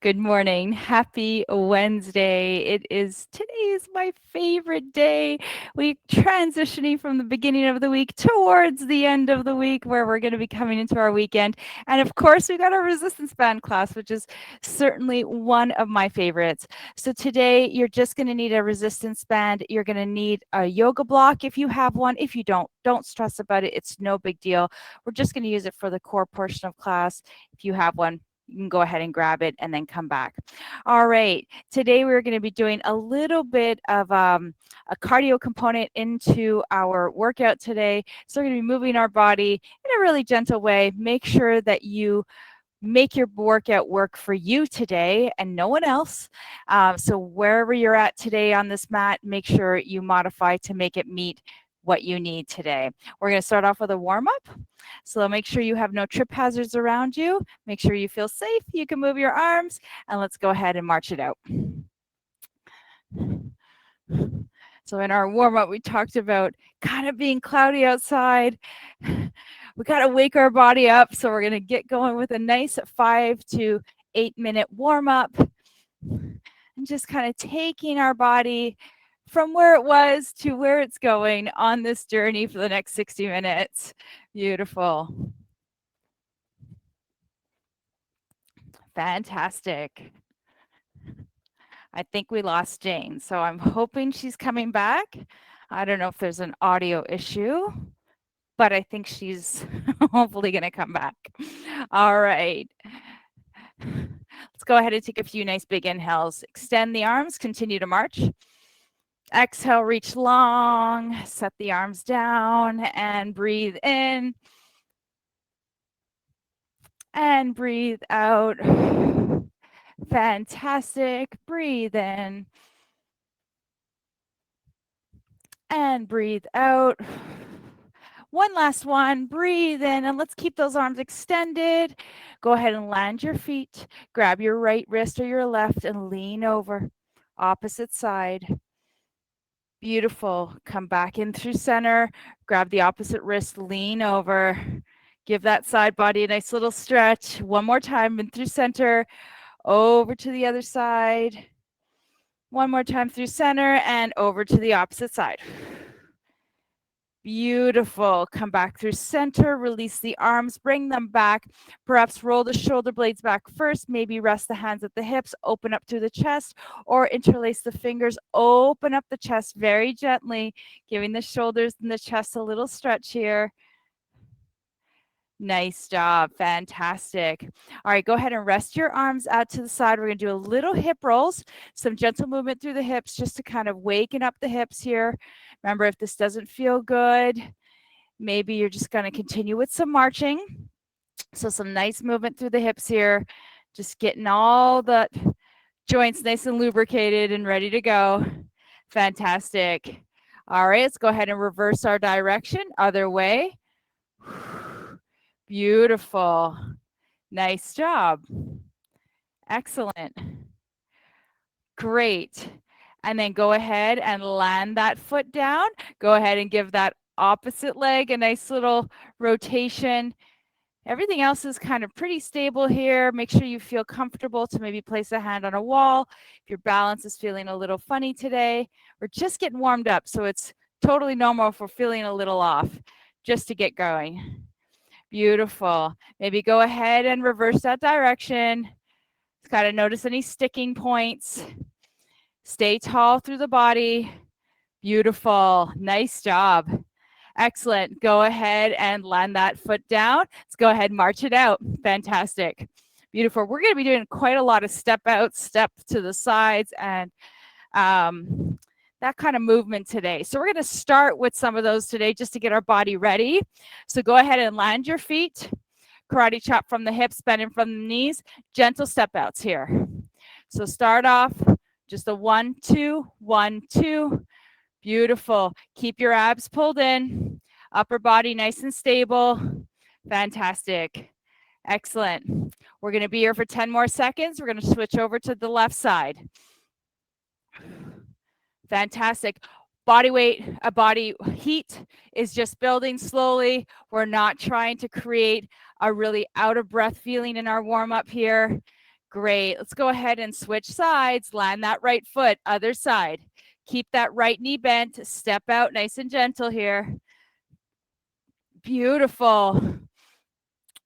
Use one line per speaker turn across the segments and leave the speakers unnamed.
Good morning. Happy Wednesday. Today is my favorite day. We're transitioning from the beginning of the week towards the end of the week where we're going to be coming into our weekend. And of course, we got our resistance band class, which is certainly one of my favorites. So today you're just going to need a resistance band. You're going to need a yoga block if you have one. If you don't stress about it. It's no big deal. We're just going to use it for the core portion of class. If you have one, you can go ahead and grab it and then come back. All right, today we're going to be doing a little bit of a cardio component into our workout today. So we're going to be moving our body in a really gentle way. Make sure that you make your workout work for you today and no one else. So wherever you're at today on this mat, make sure you modify to make it meet what you need today. We're going to start off with a warm-up. So make sure you have no trip hazards around you. Make sure you feel safe. You can move your arms, and let's go ahead and march it out. So in our warm-up, we talked about kind of being cloudy outside. We got to wake our body up. So we're going to get going with a nice 5 to 8 minute warm-up. And just kind of taking our body from where it was to where it's going on this journey for the next 60 minutes. Beautiful. Fantastic. I think we lost Jane, so I'm hoping she's coming back. I don't know if there's an audio issue, but I think she's hopefully going to come back. All right. Let's go ahead and take a few nice big inhales. Extend the arms, continue to march. Exhale, reach long, set the arms down and breathe in. And breathe out. Fantastic. Breathe in. And breathe out. One last one. Breathe in, and let's keep those arms extended. Go ahead and land your feet. Grab your right wrist or your left and lean over. Opposite side. Beautiful. Come back in through center. Grab the opposite wrist, lean over. Give that side body a nice little stretch. One more time in through center, over to the other side. One more time through center and over to the opposite side. Beautiful. Come back through center, release the arms, bring them back. Perhaps roll the shoulder blades back first. Maybe rest the hands at the hips, open up through the chest, or interlace the fingers. Open up the chest very gently, giving the shoulders and the chest a little stretch here. Nice job. Fantastic. All right, go ahead and rest your arms out to the side. We're going to do a little hip rolls, some gentle movement through the hips just to kind of waken up the hips here. Remember, if this doesn't feel good, maybe you're just going to continue with some marching. So some nice movement through the hips here, just getting all the joints nice and lubricated and ready to go. Fantastic. All right, let's go ahead and reverse our direction, other way. Beautiful. Nice job. Excellent. Great. And then go ahead and land that foot down. Go ahead and give that opposite leg a nice little rotation. Everything else is kind of pretty stable here. Make sure you feel comfortable to maybe place a hand on a wall. If your balance is feeling a little funny today, we're just getting warmed up. So it's totally normal if we're feeling a little off, just to get going. Beautiful. Maybe go ahead and reverse that direction. Got to notice any sticking points. Stay tall through the body. Beautiful. Nice job. Excellent. Go ahead and land that foot down. Let's go ahead and march it out. Fantastic. Beautiful. We're going to be doing quite a lot of step out, step to the sides, and that kind of movement today. So we're going to start with some of those today just to get our body ready. So go ahead and land your feet. Karate chop from the hips, bending from the knees. Gentle step outs here. So start off just a 1, 2, 1, 2. Beautiful. Keep your abs pulled in. Upper body nice and stable. Fantastic. Excellent. We're going to be here for 10 more seconds. We're going to switch over to the left side. Fantastic. Body weight, body heat is just building slowly. We're not trying to create a really out of breath feeling in our warm up here. Great. Let's go ahead and switch sides. Land that right foot, other side. Keep that right knee bent. Step out nice and gentle here. Beautiful.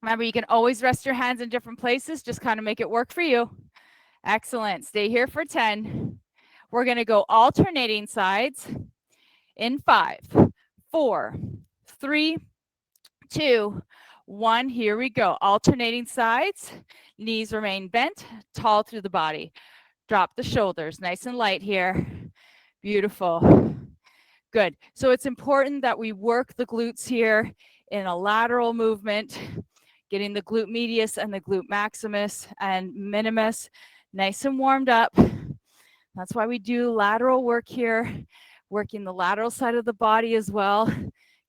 Remember, you can always rest your hands in different places. Just kind of make it work for you. Excellent. Stay here for 10. We're going to go alternating sides in 5, 4, 3, 2, 1. Here we go. Alternating sides. Knees remain bent, tall through the body. Drop the shoulders. Nice and light here. Beautiful. Good. So it's important that we work the glutes here in a lateral movement, getting the glute medius and the glute maximus and minimus nice and warmed up. That's why we do lateral work here, working the lateral side of the body as well.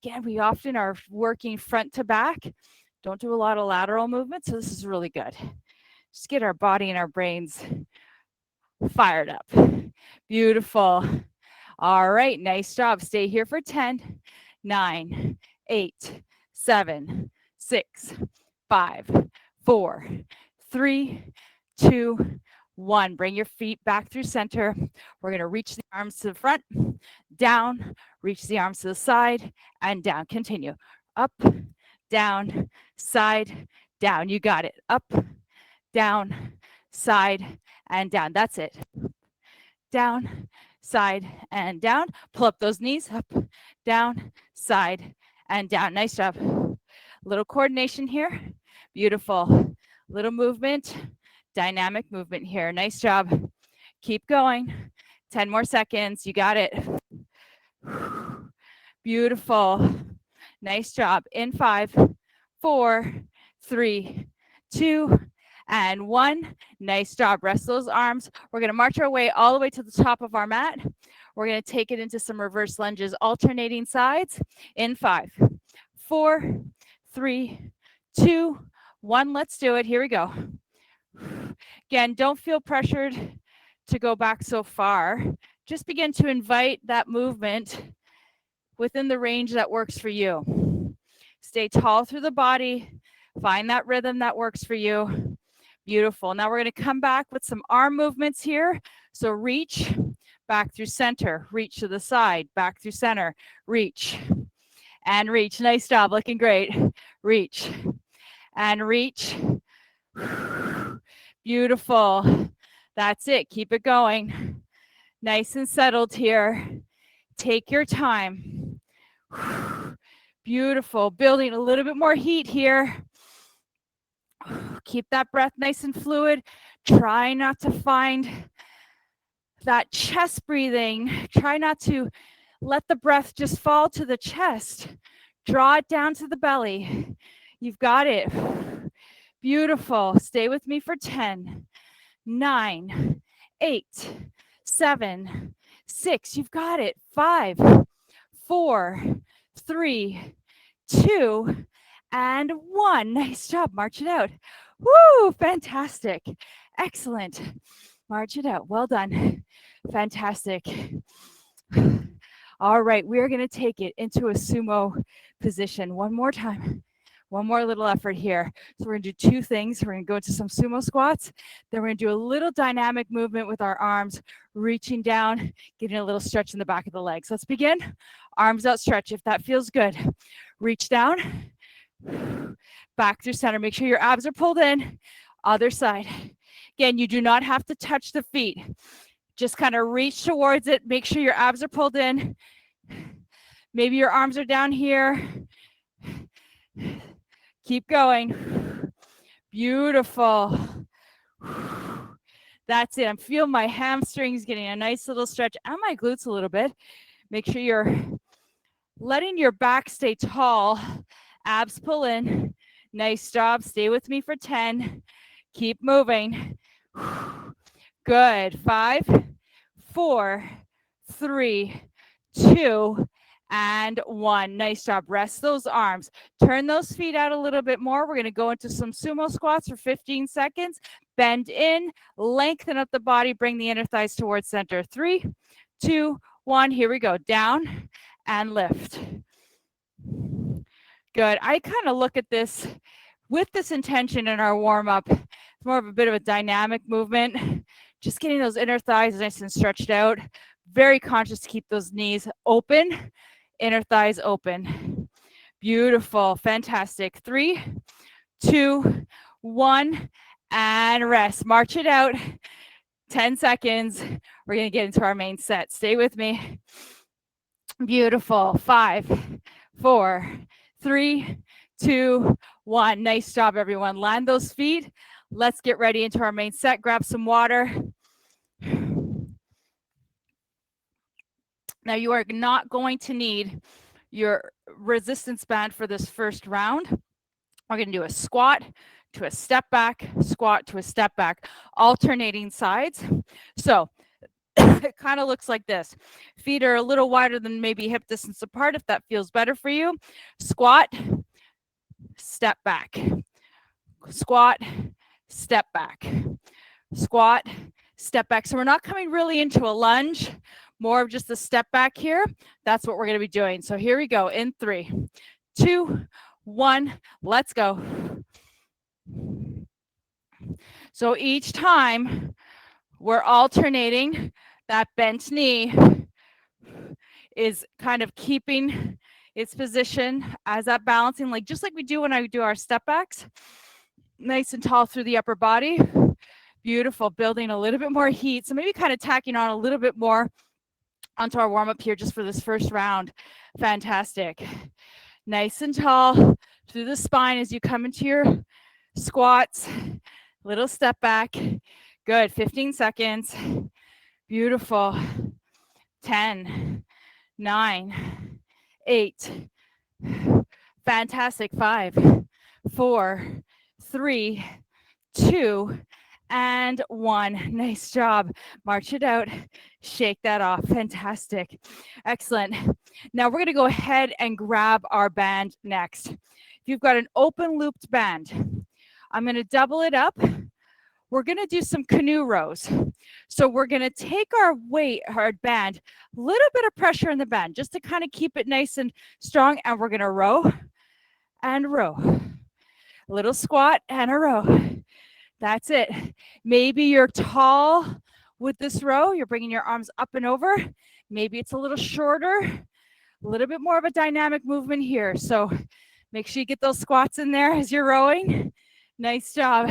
Again, we often are working front to back. Don't do a lot of lateral movement, so this is really good. Just get our body and our brains fired up. Beautiful. All right, nice job. Stay here for 10, 9, 8, 7, 6, 5, 4, 3, 2, 1. Bring your feet back through center. We're going to reach the arms to the front, down, reach the arms to the side, and down. Continue. Up, down, side, down. You got it. Up, down, side, and down. That's it. Down, side, and down. Pull up those knees. Up, down, side, and down. Nice job. Little coordination here. Beautiful. Little movement. Dynamic movement here. Nice job. Keep going. 10 more seconds. You got it. Beautiful. Nice job. In 5, 4, 3, 2, and 1. Nice job. Rest those arms. We're going to march our way all the way to the top of our mat. We're going to take it into some reverse lunges, alternating sides. In 5, 4, 3, 2, 1. Let's do it. Here we go. Again, don't feel pressured to go back so far. Just begin to invite that movement within the range that works for you. Stay tall through the body. Find that rhythm that works for you. Beautiful. Now we're going to come back with some arm movements here. So reach, back through center, reach to the side, back through center, reach, and reach. Nice job. Looking great. Reach, and reach. Beautiful. That's it. Keep it going. Nice and settled here. Take your time. Beautiful. Building a little bit more heat here. Keep that breath nice and fluid. Try not to find that chest breathing. Try not to let the breath just fall to the chest. Draw it down to the belly. You've got it. Beautiful. Stay with me for 10, 9, 8, 7, 6. You've got it. 5, 4, 3, 2, and 1. Nice job. March it out. Woo! Fantastic. Excellent. March it out. Well done. Fantastic. All right. We're going to take it into a sumo position one more time. One more little effort here. So we're going to do two things. We're going to go into some sumo squats. Then we're going to do a little dynamic movement with our arms, reaching down, getting a little stretch in the back of the legs. Let's begin. Arms out, stretch if that feels good. Reach down, back through center. Make sure your abs are pulled in. Other side. Again, you do not have to touch the feet. Just kind of reach towards it. Make sure your abs are pulled in. Maybe your arms are down here. Keep going. Beautiful. That's it. I'm feeling my hamstrings getting a nice little stretch and my glutes a little bit. Make sure you're letting your back stay tall. Abs pull in. Nice job. Stay with me for 10. Keep moving. Good. 5, 4, 3, 2, and 1. Nice job. Rest those arms. Turn those feet out a little bit more. We're going to go into some sumo squats for 15 seconds. Bend in, lengthen up the body, bring the inner thighs towards center. 3, 2, 1. Here we go. Down and lift. Good. I kind of look at this with this intention in our warm-up It's more of a bit of a dynamic movement. Just getting those inner thighs nice and stretched out. Very conscious to keep those knees open, inner thighs open. Beautiful, fantastic. 3, 2, 1, and rest. March it out. 10 seconds. We're going to get into our main set. Stay with me. Beautiful. 5, 4, 3, 2, 1. Nice job, everyone. Land those feet. Let's get ready into our main set. Grab some water. Now, you are not going to need your resistance band for this first round. We're going to do a squat to a step back, squat to a step back, alternating sides. So it kind of looks like this. Feet are a little wider than maybe hip distance apart if that feels better for you. Squat, step back. Squat, step back. Squat, step back. So we're not coming really into a lunge, more of just a step back here. That's what we're going to be doing. So here we go in 3, 2, 1. Let's go. So each time we're alternating, that bent knee is kind of keeping its position as that balancing, like just like we do when I do our step backs. Nice and tall through the upper body. Beautiful, building a little bit more heat. So maybe kind of tacking on a little bit more onto our warm up here just for this first round. Fantastic. Nice and tall through the spine as you come into your squats. Little step back. Good, 15 seconds. Beautiful. 10, 9, 8. Fantastic. 5, 4, 3, 2, and 1. Nice job. March it out. Shake that off. Fantastic. Excellent. Now we're going to go ahead and grab our band next. If you've got an open looped band, I'm going to double it up. We're going to do some canoe rows. So we're going to take our weight, our band, a little bit of pressure in the band just to kind of keep it nice and strong. And we're going to row and row. A little squat and a row. That's it. Maybe you're tall with this row. You're bringing your arms up and over. Maybe it's a little shorter, a little bit more of a dynamic movement here. So make sure you get those squats in there as you're rowing. Nice job.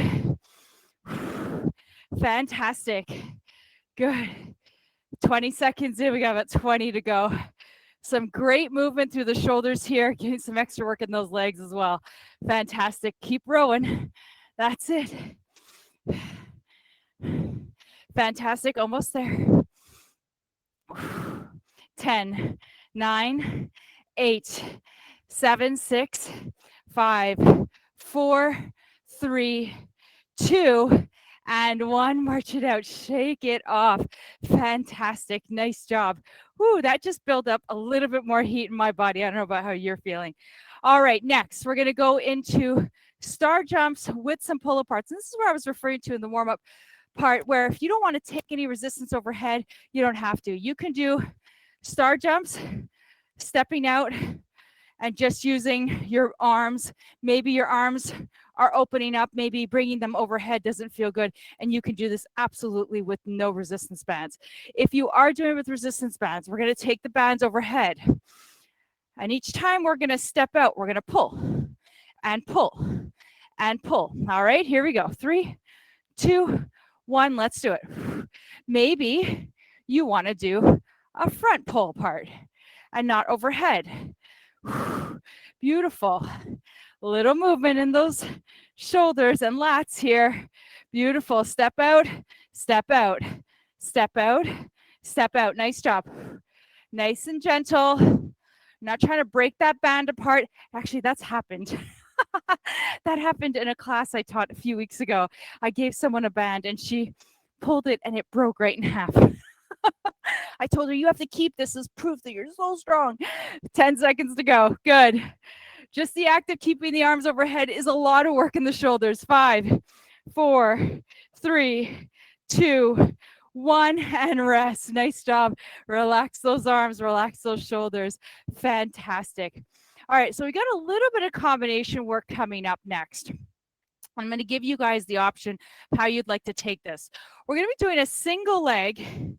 Fantastic. Good. 20 seconds in. We got about 20 to go. Some great movement through the shoulders here. Getting some extra work in those legs as well. Fantastic. Keep rowing. That's it. Fantastic. Almost there. 10, 9, 8, 7, 6, 5, 4, 3, 2, and 1. March it out. Shake it off. Fantastic. Nice job. Woo, that just built up a little bit more heat in my body. I don't know about how you're feeling. All right, next, we're going to go into star jumps with some pull aparts. And this is where I was referring to in the warm-up part, where if you don't want to take any resistance overhead, you don't have to. You can do star jumps, stepping out, and just using your arms. Maybe your arms are opening up, maybe bringing them overhead doesn't feel good, and you can do this absolutely with no resistance bands. If you are doing it with resistance bands, we're going to take the bands overhead, and each time we're going to step out, we're going to pull and pull and pull. All right, here we go. 3, 2, 1. Let's do it. Maybe you want to do a front pull part and not overhead. Beautiful. Little movement in those shoulders and lats here. Beautiful. Step out, step out, step out, step out. Nice job. Nice and gentle. Not trying to break that band apart. Actually, that's happened. That happened in a class I taught a few weeks ago. I gave someone a band and she pulled it and it broke right in half. I told her, you have to keep this as proof that you're so strong. 10 seconds to go. Good. Just the act of keeping the arms overhead is a lot of work in the shoulders. 5, 4, 3, 2, 1, and rest. Nice job. Relax those arms, relax those shoulders. Fantastic. All right, so we got a little bit of combination work coming up next. I'm going to give you guys the option how you'd like to take this. We're going to be doing a single leg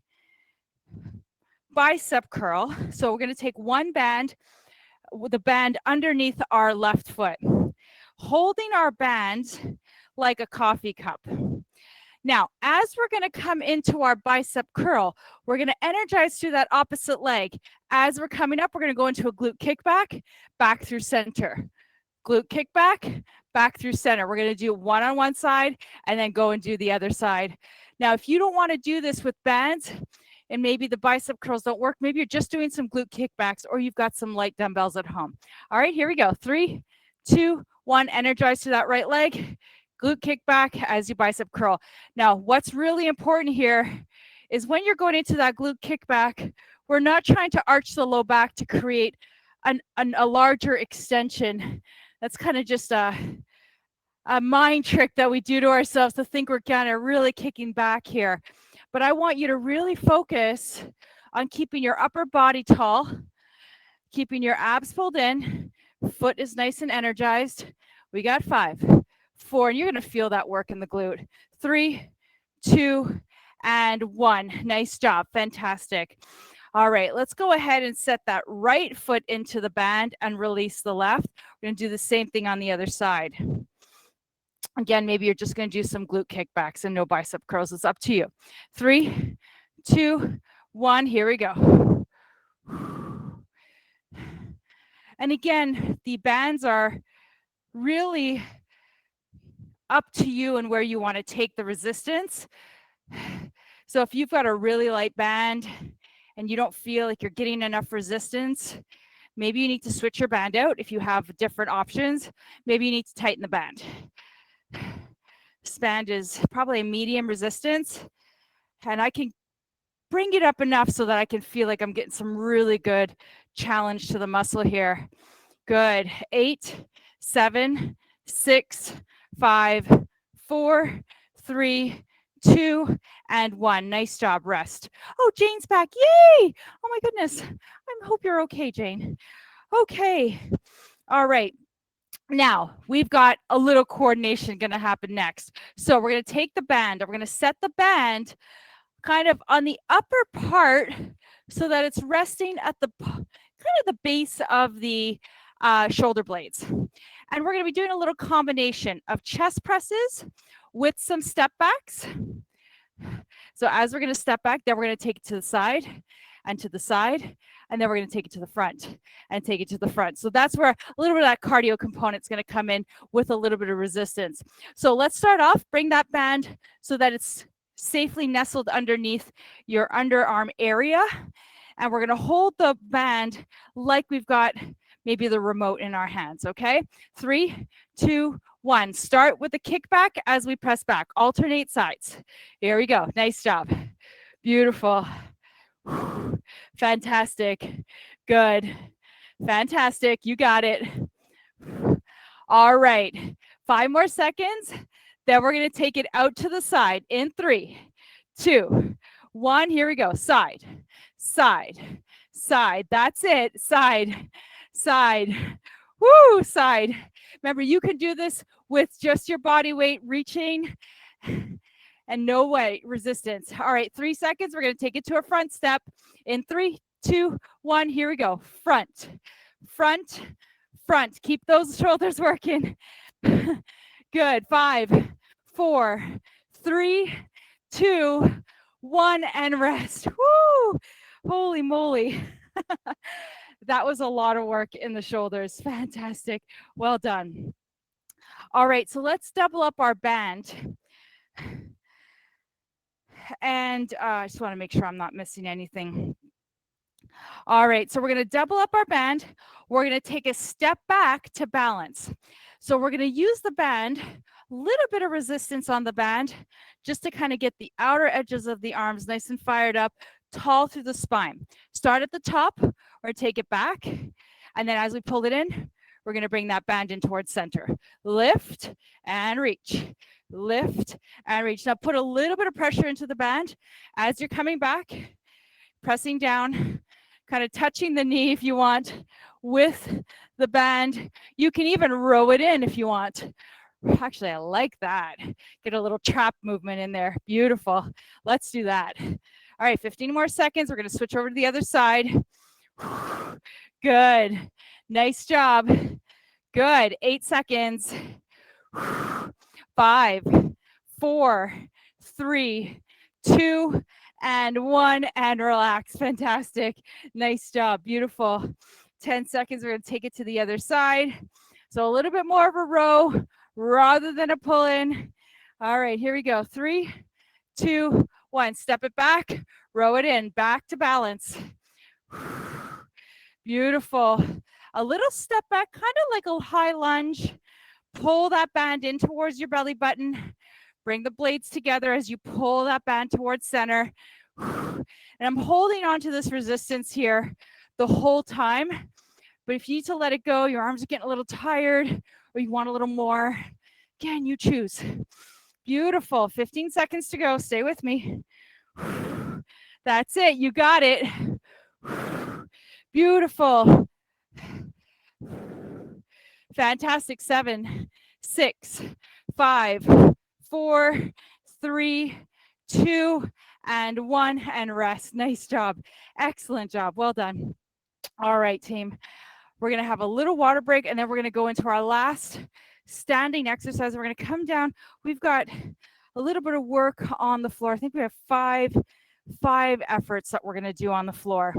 bicep curl. So we're going to take one band with the band underneath our left foot, holding our band like a coffee cup. Now, as we're going to come into our bicep curl, we're going to energize through that opposite leg. As we're coming up, we're going to go into a glute kickback, back through center. Glute kickback, back through center. We're going to do one on one side and then go and do the other side. Now, if you don't want to do this with bands and maybe the bicep curls don't work, maybe you're just doing some glute kickbacks or you've got some light dumbbells at home. All right, here we go. 3, 2, 1, energize to that right leg. Glute kickback as you bicep curl. Now, what's really important here is when you're going into that glute kickback, we're not trying to arch the low back to create a larger extension. That's kind of just a mind trick that we do to ourselves to think we're kind of really kicking back here. But I want you to really focus on keeping your upper body tall, keeping your abs pulled in, foot is nice and energized. We got 5, 4, and you're going to feel that work in the glute. 3, 2, and 1. Nice job. Fantastic. All right, let's go ahead and set that right foot into the band and release the left. We're going to do the same thing on the other side. Again, maybe you're just going to do some glute kickbacks and no bicep curls. It's up to you. 3, 2, 1. Here we go. And again, the bands are really up to you and where you want to take the resistance. So if you've got a really light band and you don't feel like you're getting enough resistance, maybe you need to switch your band out. If you have different options, maybe you need to tighten the band. This band is probably a medium resistance, and I can bring it up enough so that I can feel like I'm getting some really good challenge to the muscle here. Good. 8, 7, 6, 5, 4, 3, 2, and 1. Nice job. Rest. Oh, Jane's back. Yay! Oh my goodness. I hope you're okay, Jane. Okay. All right. Now, we've got a little coordination going to happen next. So we're going to take the band, and we're going to set the band kind of on the upper part so that it's resting at the kind of the base of the shoulder blades. And we're going to be doing a little combination of chest presses with some step backs. So as we're going to step back, then we're going to take it to the side and to the side, and then we're going to take it to the front and take it to the front. So that's where a little bit of that cardio component is going to come in with a little bit of resistance. So let's start off, bring that band so that it's safely nestled underneath your underarm area. And we're going to hold the band like we've got maybe the remote in our hands, okay? 3, 2, 1. Start with the kickback as we press back. Alternate sides. Here we go. Nice job. Beautiful. Fantastic. Good. Fantastic. You got it. All right. 5 more seconds. Then we're going to take it out to the side in 3, 2, 1. Here we go. Side, side, side. That's it. Side, side. Woo, side. Remember, you can do this with just your body weight reaching and no weight resistance. All right, 3 seconds. We're going to take it to a front step in 3, 2, 1. Here we go. Front, front, front. Keep those shoulders working. Good. 5, 4, 3, 2, 1, and rest. Woo! Holy moly. That was a lot of work in the shoulders. Fantastic. Well done. All right, so let's double up our band. And I just want to make sure I'm not missing anything. All right, so we're going to double up our band. We're going to take a step back to balance. So we're going to use the band, a little bit of resistance on the band, just to kind of get the outer edges of the arms nice and fired up, tall through the spine. Start at the top, or take it back. And then as we pull it in, we're going to bring that band in towards center. Lift and reach. Lift and reach. Now put a little bit of pressure into the band as you're coming back, pressing down, kind of touching the knee if you want with the band. You can even row it in if you want. Actually, I like that. Get a little trap movement in there. Beautiful. Let's do that. All right, 15 more seconds. We're going to switch over to the other side. Good. Nice job. Good. 8 seconds. 5, 4, 3, 2, and 1, and relax. Fantastic. Nice job. Beautiful. 10 seconds. We're going to take it to the other side. So a little bit more of a row rather than a pull in. All right, here we go. 3, 2, 1. Step it back, row it in, back to balance. Beautiful. A little step back, kind of like a high lunge. Pull that band in towards your belly button. Bring the blades together as you pull that band towards center. And I'm holding on to this resistance here the whole time. But if you need to let it go, your arms are getting a little tired, or you want a little more, again, you choose. Beautiful. 15 seconds to go. Stay with me. That's it. You got it. Beautiful. Fantastic. 7, 6, 5, 4, 3, 2, and 1, and rest. Nice job. Excellent job. Well done. All right, team. We're going to have a little water break, and then we're going to go into our last standing exercise. We're going to come down. We've got a little bit of work on the floor. I think we have five efforts that we're going to do on the floor.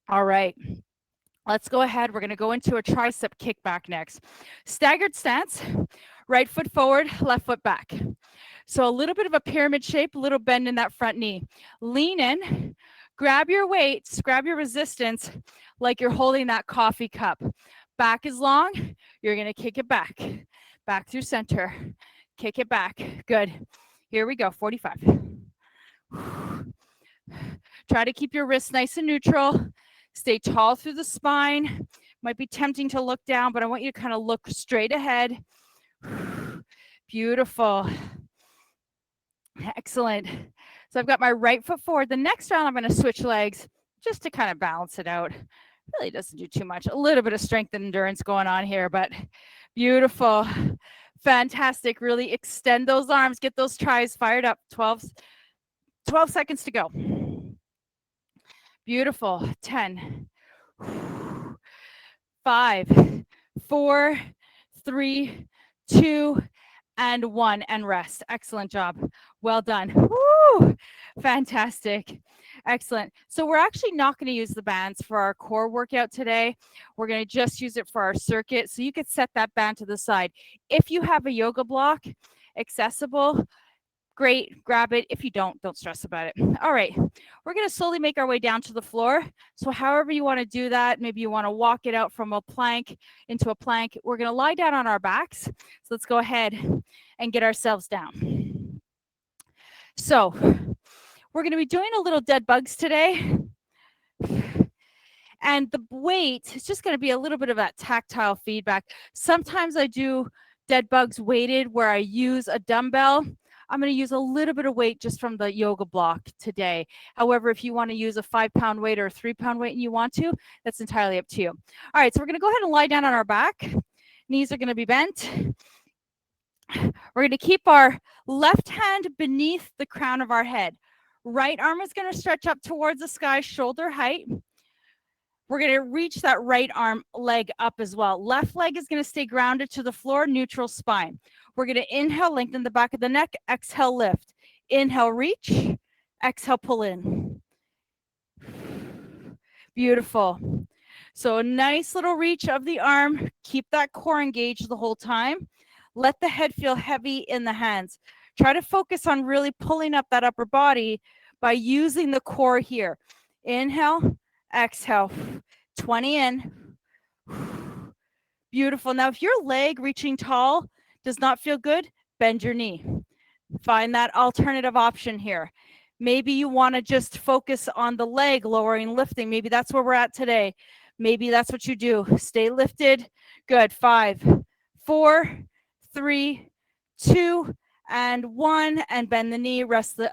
All right. Let's go ahead. We're going to go into a tricep kickback next. Staggered stance, right foot forward, left foot back. So a little bit of a pyramid shape, a little bend in that front knee. Lean in, grab your weights, grab your resistance like you're holding that coffee cup. Back is long, you're going to kick it back. Back through center. Kick it back. Good. Here we go. 45. Try to keep your wrists nice and neutral. Stay tall through the spine. Might be tempting to look down, but I want you to kind of look straight ahead. Beautiful. Excellent. So I've got my right foot forward. The next round, I'm going to switch legs just to kind of balance it out. Really doesn't do too much. A little bit of strength and endurance going on here, but beautiful. Fantastic. Really extend those arms. Get those tries fired up. 12 seconds to go. Beautiful. 10, 5, 4, 3, 2, and 1, and rest. Excellent job. Well done. Woo! Fantastic. Excellent. So we're actually not going to use the bands for our core workout today. We're going to just use it for our circuit. So you could set that band to the side. If you have a yoga block accessible, great, grab it. If you don't stress about it. All right, we're going to slowly make our way down to the floor. So however you want to do that, maybe you want to walk it out from a plank into a plank. We're going to lie down on our backs. So let's go ahead and get ourselves down. So we're going to be doing a little dead bugs today. And the weight is just going to be a little bit of that tactile feedback. Sometimes I do dead bugs weighted where I use a dumbbell. I'm going to use a little bit of weight just from the yoga block today. However, if you want to use a 5-pound weight or a 3-pound weight and you want to, that's entirely up to you. All right, so we're going to go ahead and lie down on our back. Knees are going to be bent. We're going to keep our left hand beneath the crown of our head. Right arm is going to stretch up towards the sky, shoulder height. We're going to reach that right arm leg up as well. Left leg is going to stay grounded to the floor, neutral spine. We're going to inhale, lengthen the back of the neck. Exhale, lift. Inhale, reach. Exhale, pull in. Beautiful. So a nice little reach of the arm. Keep that core engaged the whole time. Let the head feel heavy in the hands. Try to focus on really pulling up that upper body by using the core here. Inhale, exhale. 20 in. Beautiful. Now, if your leg reaching tall does not feel good, bend your knee. Find that alternative option here. Maybe you want to just focus on the leg, lowering, lifting. Maybe that's where we're at today. Maybe that's what you do. Stay lifted. Good. 5, 4, 3, 2, and 1. And bend the knee. Rest the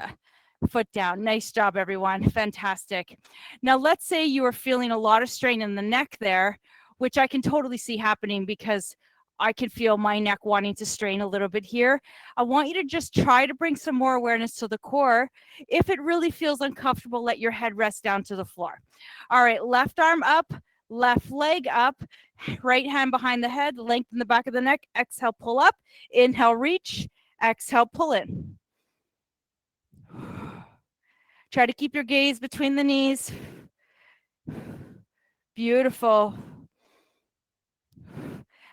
foot down. Nice job, everyone. Fantastic. Now, let's say you are feeling a lot of strain in the neck there. which I can totally see happening because I can feel my neck wanting to strain a little bit here. I want you to just try to bring some more awareness to the core. If it really feels uncomfortable, let your head rest down to the floor. All right, left arm up, left leg up, right hand behind the head, lengthen the back of the neck. Exhale, pull up. Inhale, reach. Exhale, pull in. Try to keep your gaze between the knees. Beautiful.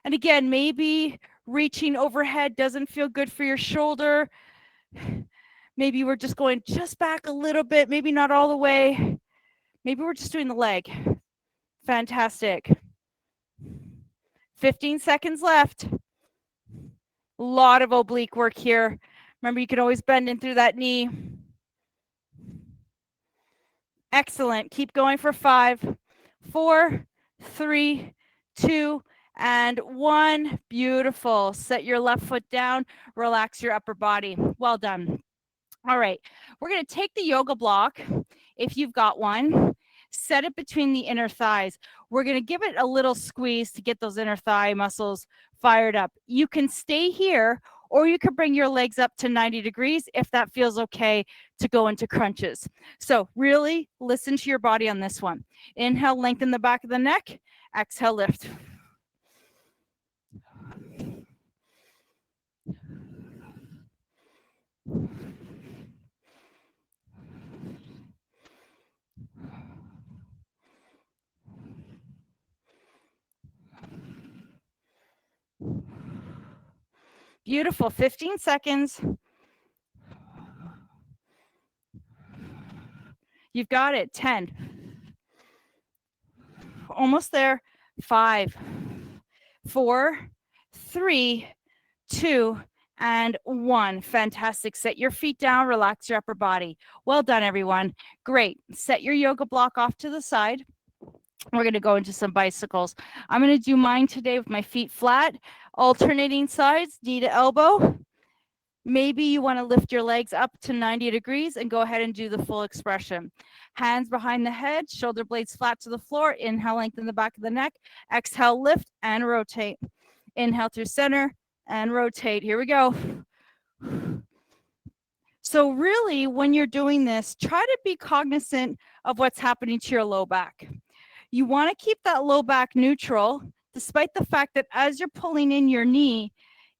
And again, maybe reaching overhead doesn't feel good for your shoulder. Maybe we're just going just back a little bit, maybe not all the way. Maybe we're just doing the leg. Fantastic. 15 seconds left. A lot of oblique work here. Remember, you can always bend in through that knee. Excellent. Keep going for 5, 4, 3, 2, and 1. Beautiful. Set your left foot down. Relax your upper body. Well done. All right. We're going to take the yoga block, if you've got one, set it between the inner thighs. We're going to give it a little squeeze to get those inner thigh muscles fired up. You can stay here, or you could bring your legs up to 90 degrees if that feels okay to go into crunches. So really listen to your body on this one. Inhale, lengthen the back of the neck. Exhale, lift. Beautiful. 15 seconds. You've got it. 10. Almost there. 5, 4, 3, 2, and 1. Fantastic. Set your feet down. Relax your upper body. Well done, everyone. Great. Set your yoga block off to the side. We're going to go into some bicycles. I'm going to do mine today with my feet flat, alternating sides, knee to elbow. Maybe you want to lift your legs up to 90 degrees and go ahead and do the full expression. Hands behind the head, shoulder blades flat to the floor. Inhale, lengthen the back of the neck. Exhale, lift and rotate. Inhale through center and rotate. Here we go. So really, when you're doing this, try to be cognizant of what's happening to your low back. You want to keep that low back neutral, despite the fact that as you're pulling in your knee,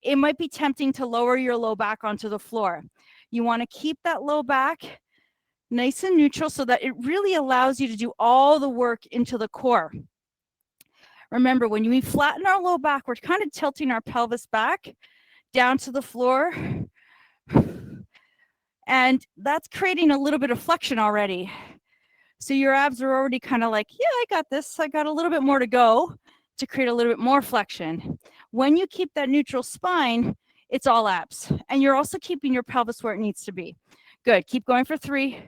it might be tempting to lower your low back onto the floor. You want to keep that low back nice and neutral so that it really allows you to do all the work into the core. Remember, when we flatten our low back, we're kind of tilting our pelvis back down to the floor. And that's creating a little bit of flexion already. So your abs are already kind of like, yeah, I got this. I got a little bit more to go to create a little bit more flexion. When you keep that neutral spine, it's all abs. And you're also keeping your pelvis where it needs to be. Good. Keep going for 3,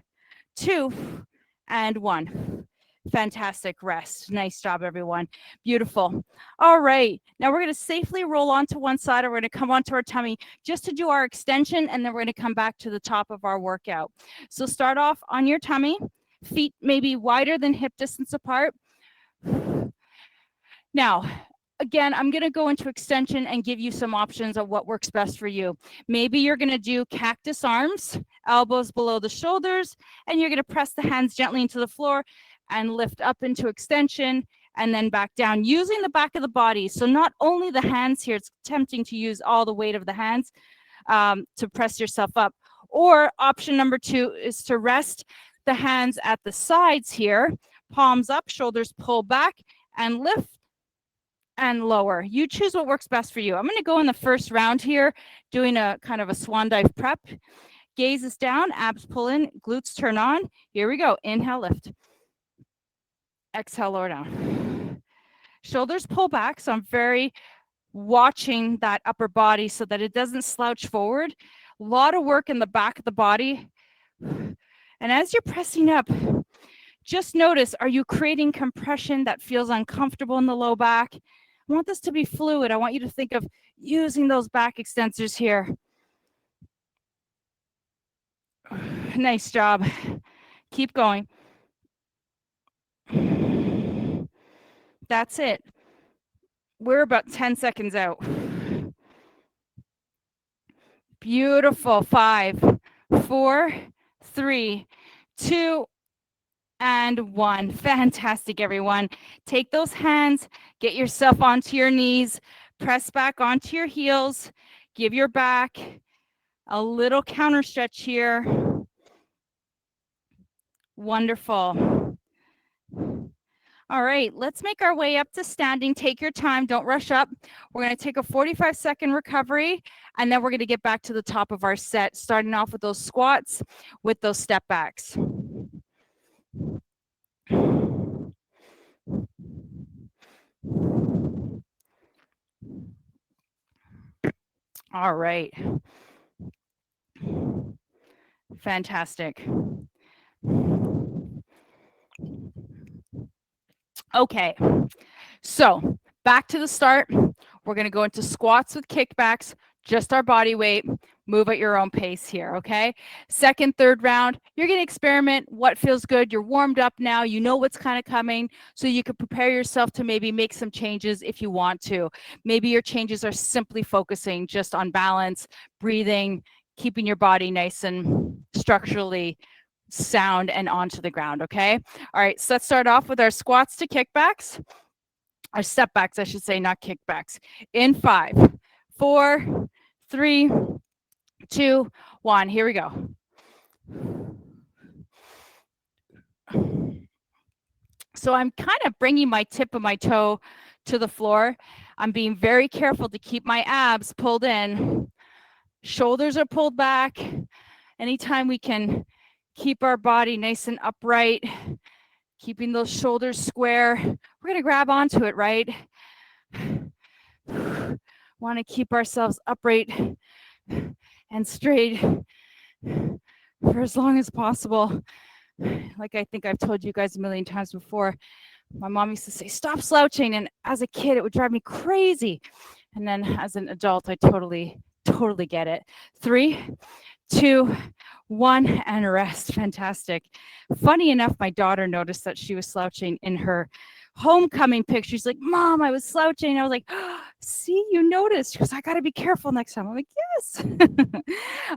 2, and 1. Fantastic. Rest. Nice job, everyone. Beautiful. All right. Now we're going to safely roll onto one side, or we're going to come onto our tummy just to do our extension, and then we're going to come back to the top of our workout. So start off on your tummy. Feet maybe wider than hip distance apart. Now, again, I'm going to go into extension and give you some options of what works best for you. Maybe you're going to do cactus arms, elbows below the shoulders, and you're going to press the hands gently into the floor and lift up into extension and then back down using the back of the body. So not only the hands here, it's tempting to use all the weight of the hands to press yourself up. Or option number 2 is to rest the hands at the sides here, palms up, shoulders pull back, and lift and lower. You choose what works best for you. I'm going to go in the first round here, doing a kind of a swan dive prep. Gaze is down, abs pull in, glutes turn on. Here we go. Inhale, lift. Exhale, lower down. Shoulders pull back, so I'm very watching that upper body so that it doesn't slouch forward. A lot of work in the back of the body. And as you're pressing up, just notice, are you creating compression that feels uncomfortable in the low back? I want this to be fluid. I want you to think of using those back extensors here. Nice job. Keep going. That's it. We're about 10 seconds out. Beautiful. 5, 4, 3, 2, and 1. Fantastic, everyone. Take those hands, get yourself onto your knees, press back onto your heels, give your back a little counter stretch here. Wonderful. All right, let's make our way up to standing. Take your time, don't rush up. We're going to take a 45-second recovery, and then we're going to get back to the top of our set, starting off with those squats, with those step backs. All right. Fantastic. Okay, so back to the start. We're going to go into squats with kickbacks, just our body weight. Move at your own pace here, okay? Second, third round, you're going to experiment what feels good. You're warmed up now. You know what's kind of coming, so you can prepare yourself to maybe make some changes if you want to. Maybe your changes are simply focusing just on balance, breathing, keeping your body nice and structurally sound and onto the ground, okay? All right, so let's start off with our squats to kickbacks. Our step backs, I should say, not kickbacks. In 5, 4, 3, 2, 1. Here we go. So I'm kind of bringing my tip of my toe to the floor. I'm being very careful to keep my abs pulled in. Shoulders are pulled back. Anytime we can keep our body nice and upright, keeping those shoulders square, we're going to grab onto it, right? Want to keep ourselves upright and straight for as long as possible. Like I think I've told you guys a million times before, my mom used to say, stop slouching. And as a kid, it would drive me crazy. And then as an adult, I totally get it. 3, 2, 1, and rest. Fantastic. Funny enough, my daughter noticed that she was slouching in her homecoming picture. She's like, Mom, I was slouching. I was like, oh, see, you noticed. She goes, I got to be careful next time. I'm like, yes.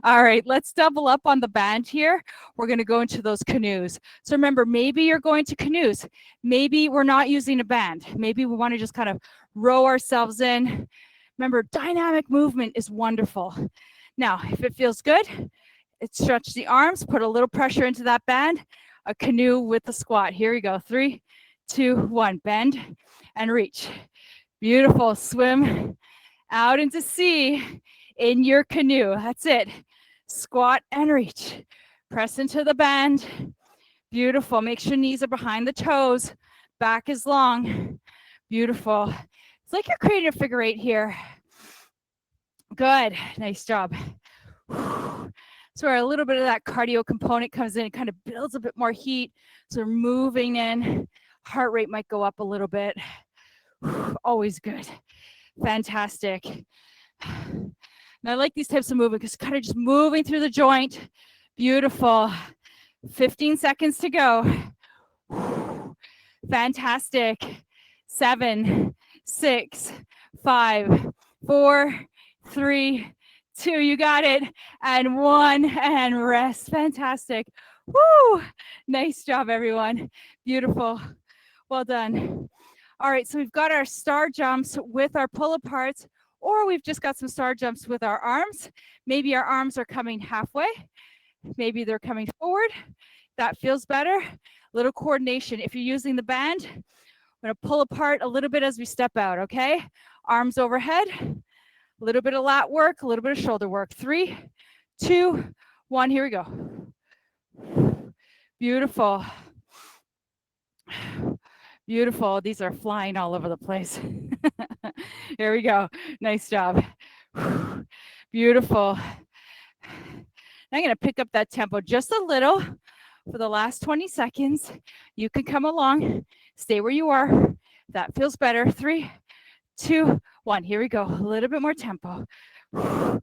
All right, let's double up on the band here. We're going to go into those canoes. So remember, maybe you're going to canoes. Maybe we're not using a band. Maybe we want to just kind of row ourselves in. Remember, dynamic movement is wonderful. Now, if it feels good, stretch the arms, put a little pressure into that band, a canoe with the squat. Here we go. 3, 2, 1. Bend and reach. Beautiful. Swim out into sea in your canoe. That's it. Squat and reach. Press into the band. Beautiful. Make sure knees are behind the toes. Back is long. Beautiful. It's like you're creating a figure 8 here. Good. Nice job. So a little bit of that cardio component comes in, it kind of builds a bit more heat. So we're moving in. Heart rate might go up a little bit. Always good. Fantastic. And I like these types of movement because kind of just moving through the joint. Beautiful. 15 seconds to go. Fantastic. 7, 6, 5, 4, 3, 2, you got it, and 1, and rest. Fantastic. Woo! Nice job, everyone. Beautiful. Well done. All right, so we've got our star jumps with our pull aparts, or we've just got some star jumps with our arms. Maybe our arms are coming halfway. Maybe they're coming forward. That feels better. A little coordination. If you're using the band, I'm going to pull apart a little bit as we step out, okay? Arms overhead. A little bit of lat work, a little bit of shoulder work. 3, 2, 1, here we go. Beautiful. Beautiful. These are flying all over the place. Here we go. Nice job. Beautiful. I'm going to pick up that tempo just a little for the last 20 seconds. You can come along, stay where you are. That feels better. 3, 2, 1. Here we go. A little bit more tempo. Grab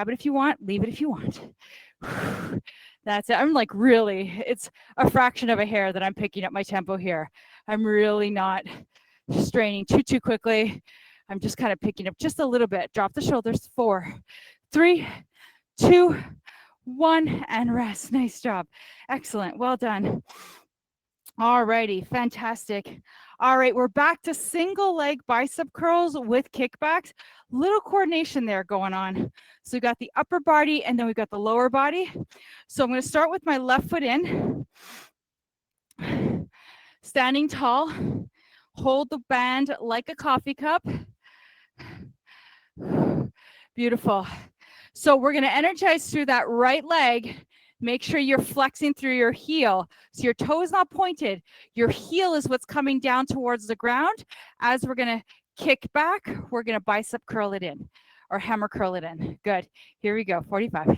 it if you want. Leave it if you want. That's it. I'm like really, it's a fraction of a hair that I'm picking up my tempo here. I'm really not straining too quickly. I'm just kind of picking up just a little bit. Drop the shoulders. 4, 3, 2, 1, and rest. Nice job. Excellent. Well done. All righty. Fantastic. All right. We're back to single leg bicep curls with kickbacks. Little coordination there going on. So we got the upper body and then we got the lower body. So I'm going to start with my left foot in. Standing tall. Hold the band like a coffee cup. Beautiful. So we're going to energize through that right leg. Make sure you're flexing through your heel. So your toe is not pointed. Your heel is what's coming down towards the ground. As we're going to kick back, we're going to bicep curl it in or hammer curl it in. Good. Here we go. 45.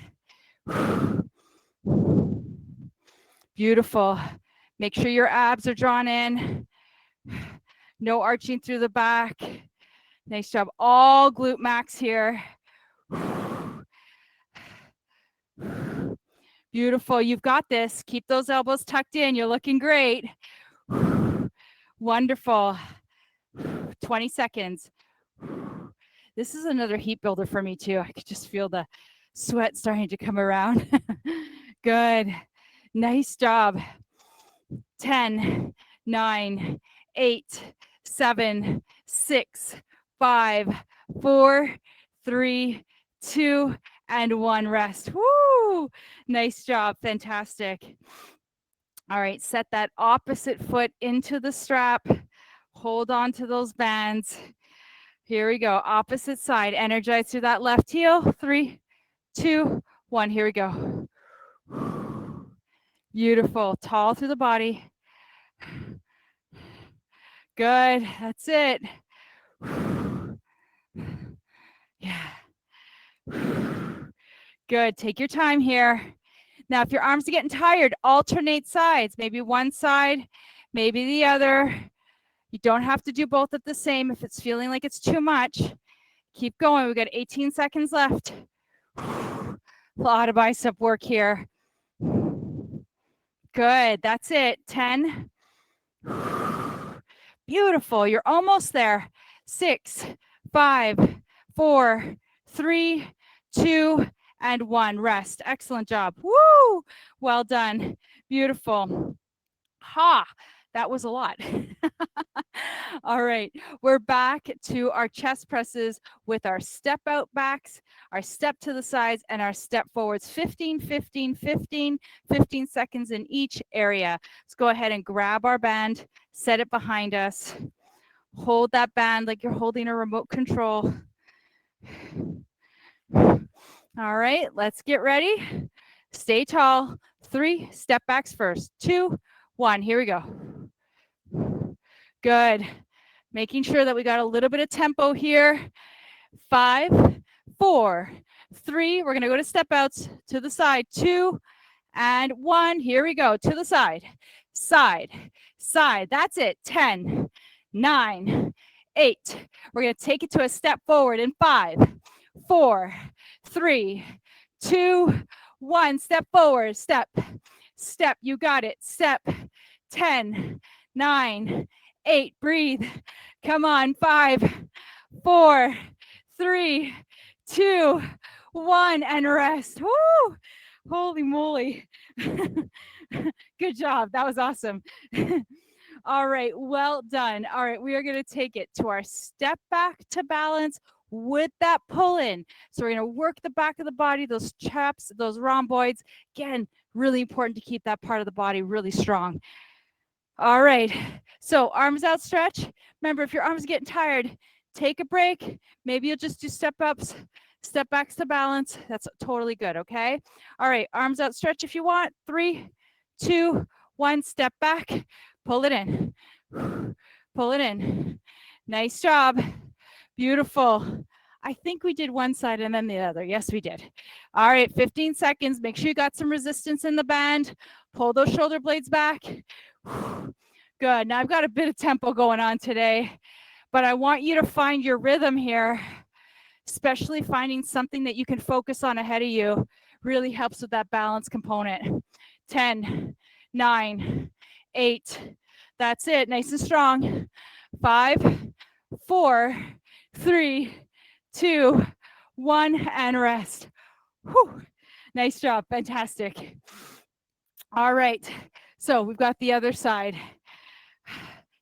Beautiful. Make sure your abs are drawn in. No arching through the back. Nice job. All glute max here. Beautiful. You've got this. Keep those elbows tucked in. You're looking great. Wonderful. 20 seconds. This is another heat builder for me too. I could just feel the sweat starting to come around. Good. Nice job. 10, 9, 8, 7, 6, 5, 4, 3, 2, and 1. Rest. Woo! Nice job. Fantastic. All right. Set that opposite foot into the strap. Hold on to those bands. Here we go. Opposite side. Energize through that left heel. 3, 2, 1. Here we go. Beautiful. Tall through the body. Good. That's it. Yeah. Good. Take your time here. Now, if your arms are getting tired, alternate sides. Maybe one side, maybe the other. You don't have to do both at the same. If it's feeling like it's too much, keep going. We've got 18 seconds left. A lot of bicep work here. Good. That's it. 10. Beautiful. You're almost there. 6, 5, 4, 3, 2, and 1. Rest. Excellent job. Woo! Well done. Beautiful. Ha! That was a lot. All right. We're back to our chest presses with our step out backs, our step to the sides, and our step forwards. 15, 15, 15, 15 seconds in each area. Let's go ahead and grab our band, set it behind us. Hold that band like you're holding a remote control. All right, let's get ready. Stay tall. 3 step backs first. 2, 1. Here we go. Good. Making sure that we got a little bit of tempo here. 5, 4, 3. We're going to go to step outs to the side. 2 and 1. Here we go. To the side. Side. Side. That's it. 10, 9, 8. We're going to take it to a step forward in 5, 4, 3, 2, 1. Step forward. Step. Step. You got it. Step. 10, 9, 8. Breathe. Come on. 5, 4, 3, 2, 1. And rest. Woo! Holy moly. Good job. That was awesome. All right. Well done. All right. We are going to take it to our step back to balance with that pull in. So we're going to work the back of the body, those traps, those rhomboids. Again, really important to keep that part of the body really strong. All right. So arms out, stretch. Remember, if your arms are getting tired, take a break. Maybe you'll just do step ups, step backs to balance. That's totally good. Okay. All right. Arms out, stretch if you want. 3, 2, 1. Step back. Pull it in. Pull it in. Nice job. Beautiful. I think we did one side and then the other. Yes, we did. All right. 15 seconds. Make sure you got some resistance in the band. Pull those shoulder blades back. Good. Now I've got a bit of tempo going on today, but I want you to find your rhythm here, especially finding something that you can focus on ahead of you really helps with that balance component. 10, 9, 8. That's it. Nice and strong. 5, 4, 3, 2, 1, and rest. Whew. Nice job. Fantastic. All right. So we've got the other side.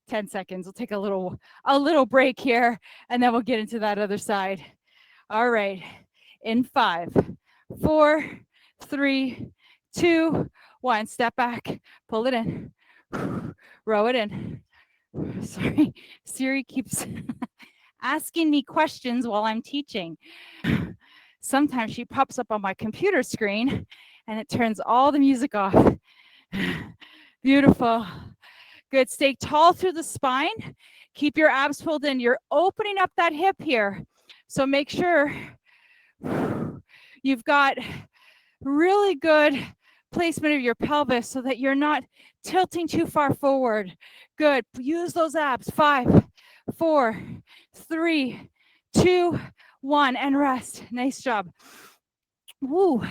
10 seconds. We'll take a little break here, and then we'll get into that other side. All right. In 5, 4, 3, 2, 1. Step back. Pull it in. Row it in. Sorry. Siri keeps asking me questions while I'm teaching. Sometimes she pops up on my computer screen and it turns all the music off. Beautiful. Good. Stay tall through the spine. Keep your abs pulled in. You're opening up that hip here. So make sure you've got really good placement of your pelvis so that you're not tilting too far forward. Good. Use those abs. 5, 4, 3, 2, 1, and rest. Nice job. Woo.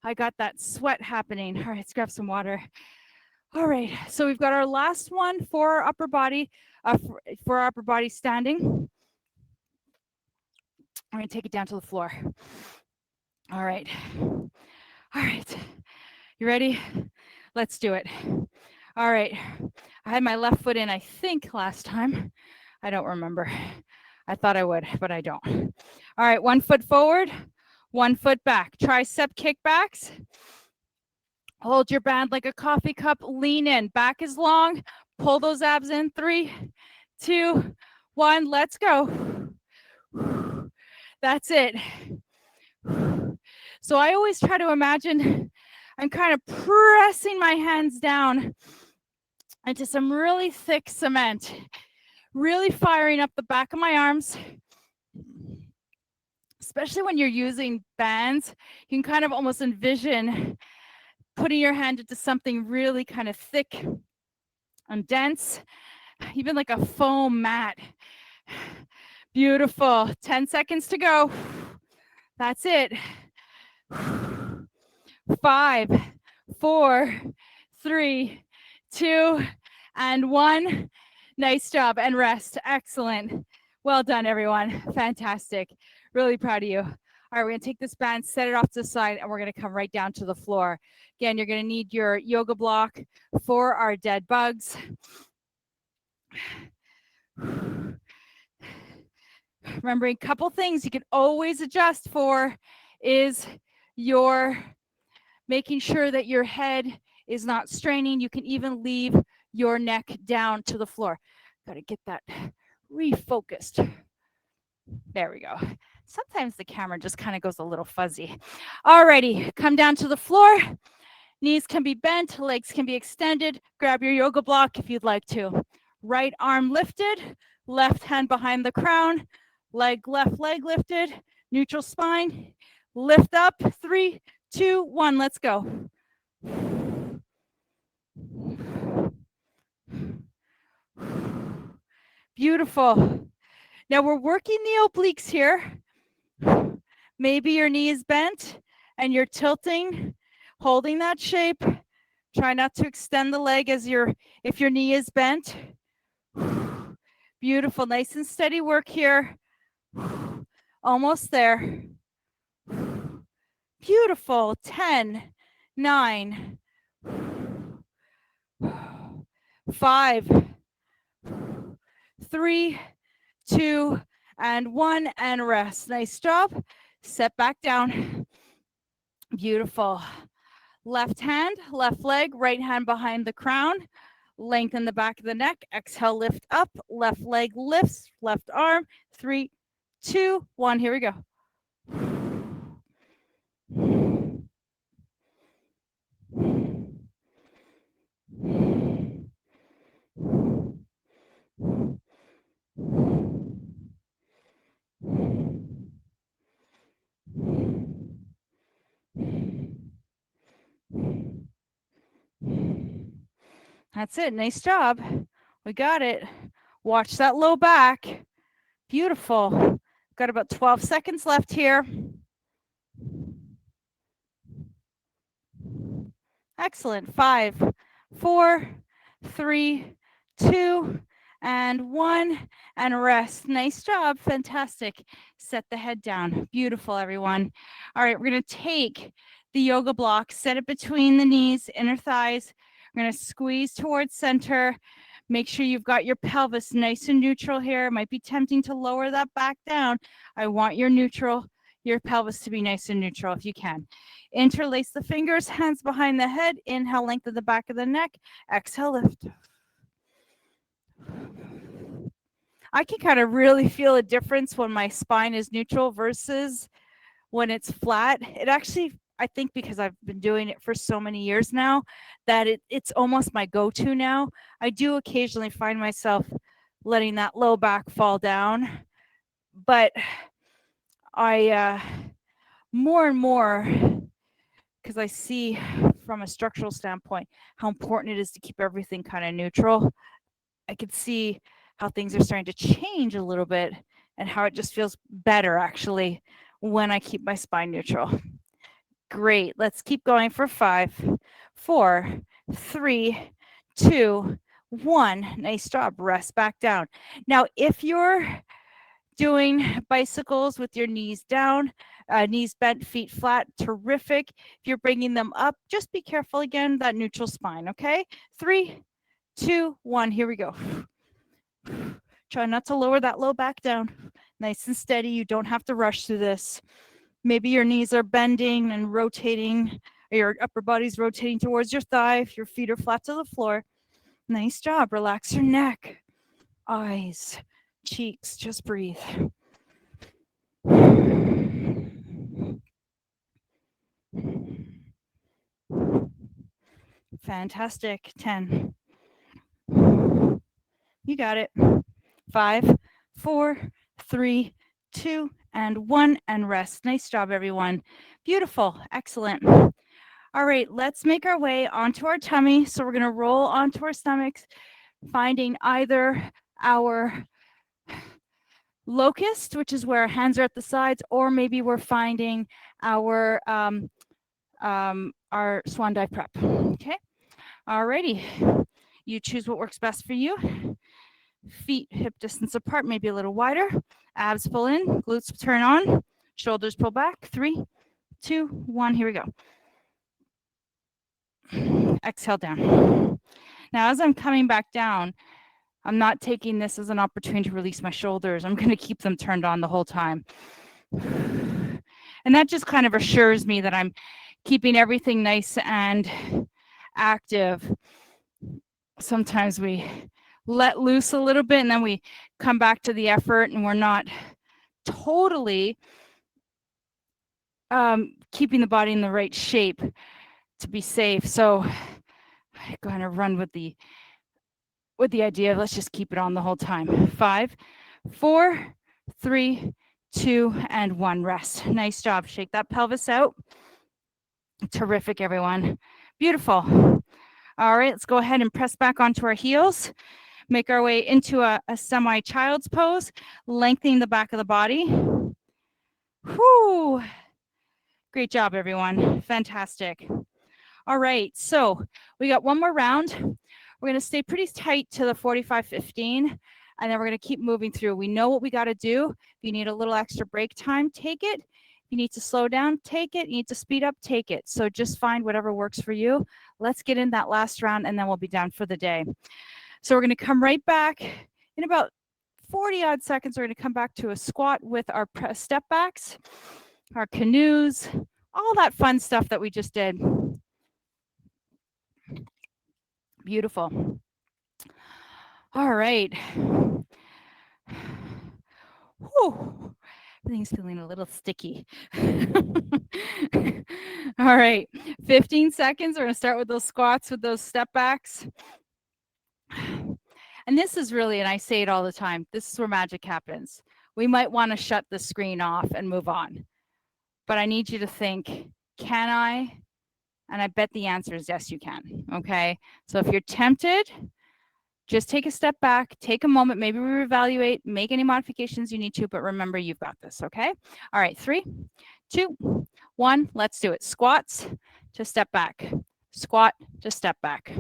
I got that sweat happening. All right, let's grab some water. All right, so we've got our last one for our upper body, standing. I'm gonna take it down to the floor. All right. You ready? Let's do it. All right, I had my left foot in, I think, last time. I don't remember. I thought I would, but I don't. All right, 1 foot forward, 1 foot back. Tricep kickbacks. Hold your band like a coffee cup, lean in, back is long, pull those abs in. 3, 2, 1, let's go. That's it. So I always try to imagine I'm kind of pressing my hands down into some really thick cement, really firing up the back of my arms. Especially when you're using bands, you can kind of almost envision putting your hand into something really kind of thick and dense, even like a foam mat. Beautiful. 10 seconds to go. That's it. 5, 4, 3, 2, and 1. Nice job, and rest. Excellent. Well done, everyone. Fantastic. Really proud of you. All right, we're gonna take this band, set it off to the side, and we're gonna come right down to the floor. Again, you're gonna need your yoga block for our dead bugs. Remembering a couple things you can always adjust for is your making sure that your head is not straining. You can even leave your neck down to the floor. Got to get that refocused. There we go. Sometimes the camera just kind of goes a little fuzzy. Alrighty, come down to the floor. Knees can be bent, legs can be extended. Grab your yoga block if you'd like to. Right arm lifted, left hand behind the crown, left leg lifted, neutral spine. Lift up, 3, 2, 1, let's go. Beautiful. Now we're working the obliques here. Maybe your knee is bent and you're tilting, holding that shape. Try not to extend the leg if your knee is bent. Beautiful, nice and steady work here. Almost there. Beautiful. 10, 9, 5, 3, 2, and 1, and rest. Nice job. Set back down. Beautiful. Left hand, left leg, right hand behind the crown. Lengthen the back of the neck. Exhale, lift up. Left leg lifts. Left arm. 3, 2, 1. Here we go. That's it. Nice job. We got it. Watch that low back. Beautiful. Got about 12 seconds left here. Excellent. 5, 4, 3, 2, and 1, and rest. Nice job. Fantastic. Set the head down. Beautiful, everyone. All right, we're going to take the yoga block, set it between the knees, inner thighs. We're going to squeeze towards center. Make sure you've got your pelvis nice and neutral here. It might be tempting to lower that back down. I want your pelvis to be nice and neutral if you can. Interlace the fingers, hands behind the head. Inhale, lengthen the back of the neck. Exhale, lift. I can kind of really feel a difference when my spine is neutral versus when it's flat. It actually, I think because I've been doing it for so many years now, that it's almost my go-to now. I do occasionally find myself letting that low back fall down, but I more and more, because I see from a structural standpoint how important it is to keep everything kind of neutral. I could see how things are starting to change a little bit and how it just feels better actually when I keep my spine neutral. Great. Let's keep going for 5, 4, 3, 2, 1. Nice job. Rest back down. Now, if you're doing bicycles with your knees down, knees bent, feet flat, terrific. If you're bringing them up, just be careful again, that neutral spine, okay? 3, 2, 1, here we go. Try not to lower that low back down. Nice and steady. You don't have to rush through this. Maybe your knees are bending and rotating, or your upper body's rotating towards your thigh if your feet are flat to the floor. Nice job. Relax your neck, eyes, cheeks. Just breathe. Fantastic. 10. You got it. 5, 4, 3, 2, and 1, and rest. Nice job, everyone. Beautiful. Excellent. All right, let's make our way onto our tummy. So we're going to roll onto our stomachs, finding either our locust, which is where our hands are at the sides, or maybe we're finding our swan dive prep. Okay. All righty. You choose what works best for you. Feet hip distance apart, maybe a little wider. Abs pull in, glutes turn on, shoulders pull back. 3, 2, 1. Here we go. Exhale down. Now, as I'm coming back down, I'm not taking this as an opportunity to release my shoulders. I'm going to keep them turned on the whole time. And that just kind of assures me that I'm keeping everything nice and active. Sometimes we let loose a little bit and then we come back to the effort and we're not totally keeping the body in the right shape to be safe. So I kind of run with the idea of let's just keep it on the whole time. 5, 4, 3, 2, and 1. Rest. Nice job. Shake that pelvis out. Terrific, everyone. Beautiful. All right, let's go ahead and press back onto our heels. Make our way into a semi-child's pose, lengthening the back of the body. Whew. Great job, everyone. Fantastic. All right, so we got one more round. We're going to stay pretty tight to the 45-15, and then we're going to keep moving through. We know what we got to do. If you need a little extra break time, take it. If you need to slow down, take it. You need to speed up, take it. So just find whatever works for you. Let's get in that last round, and then we'll be done for the day. So we're going to come right back. In about 40-odd seconds, we're going to come back to a squat with our step backs, our canoes, all that fun stuff that we just did. Beautiful. All right. Whew. Everything's feeling a little sticky. All right. 15 seconds. We're going to start with those squats with those step backs. And this is really, and I say it all the time, this is where magic happens. We might want to shut the screen off and move on. But I need you to think, can I? And I bet the answer is yes, you can. Okay. So if you're tempted, just take a step back, take a moment, maybe reevaluate, make any modifications you need to, but remember you've got this, okay? All right, 3, 2, 1, let's do it. Squats to step back, squat to step back.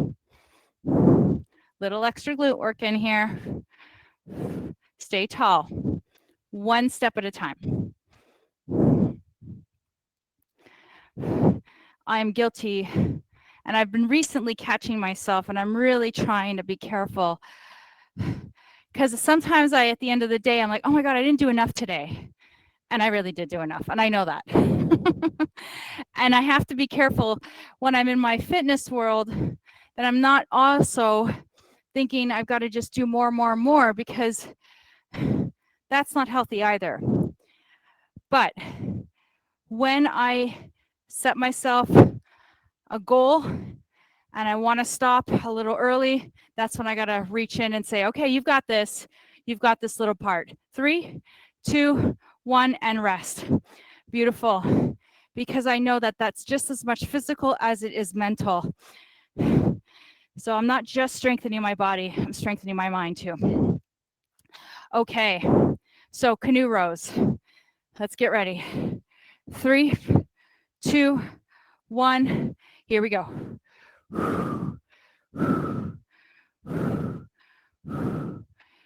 Little extra glute work in here. Stay tall. One step at a time. I am guilty, and I've been recently catching myself, and I'm really trying to be careful, because sometimes at the end of the day, I'm like, oh my God, I didn't do enough today. And I really did do enough, and I know that. And I have to be careful when I'm in my fitness world that I'm not also thinking I've got to just do more, because that's not healthy either. But when I set myself a goal and I want to stop a little early, that's when I got to reach in and say, okay, you've got this. You've got this little part. 3, 2, 1, and rest. Beautiful. Because I know that that's just as much physical as it is mental. So I'm not just strengthening my body, I'm strengthening my mind too. Okay, so canoe rows. Let's get ready. 3, 2, 1, here we go.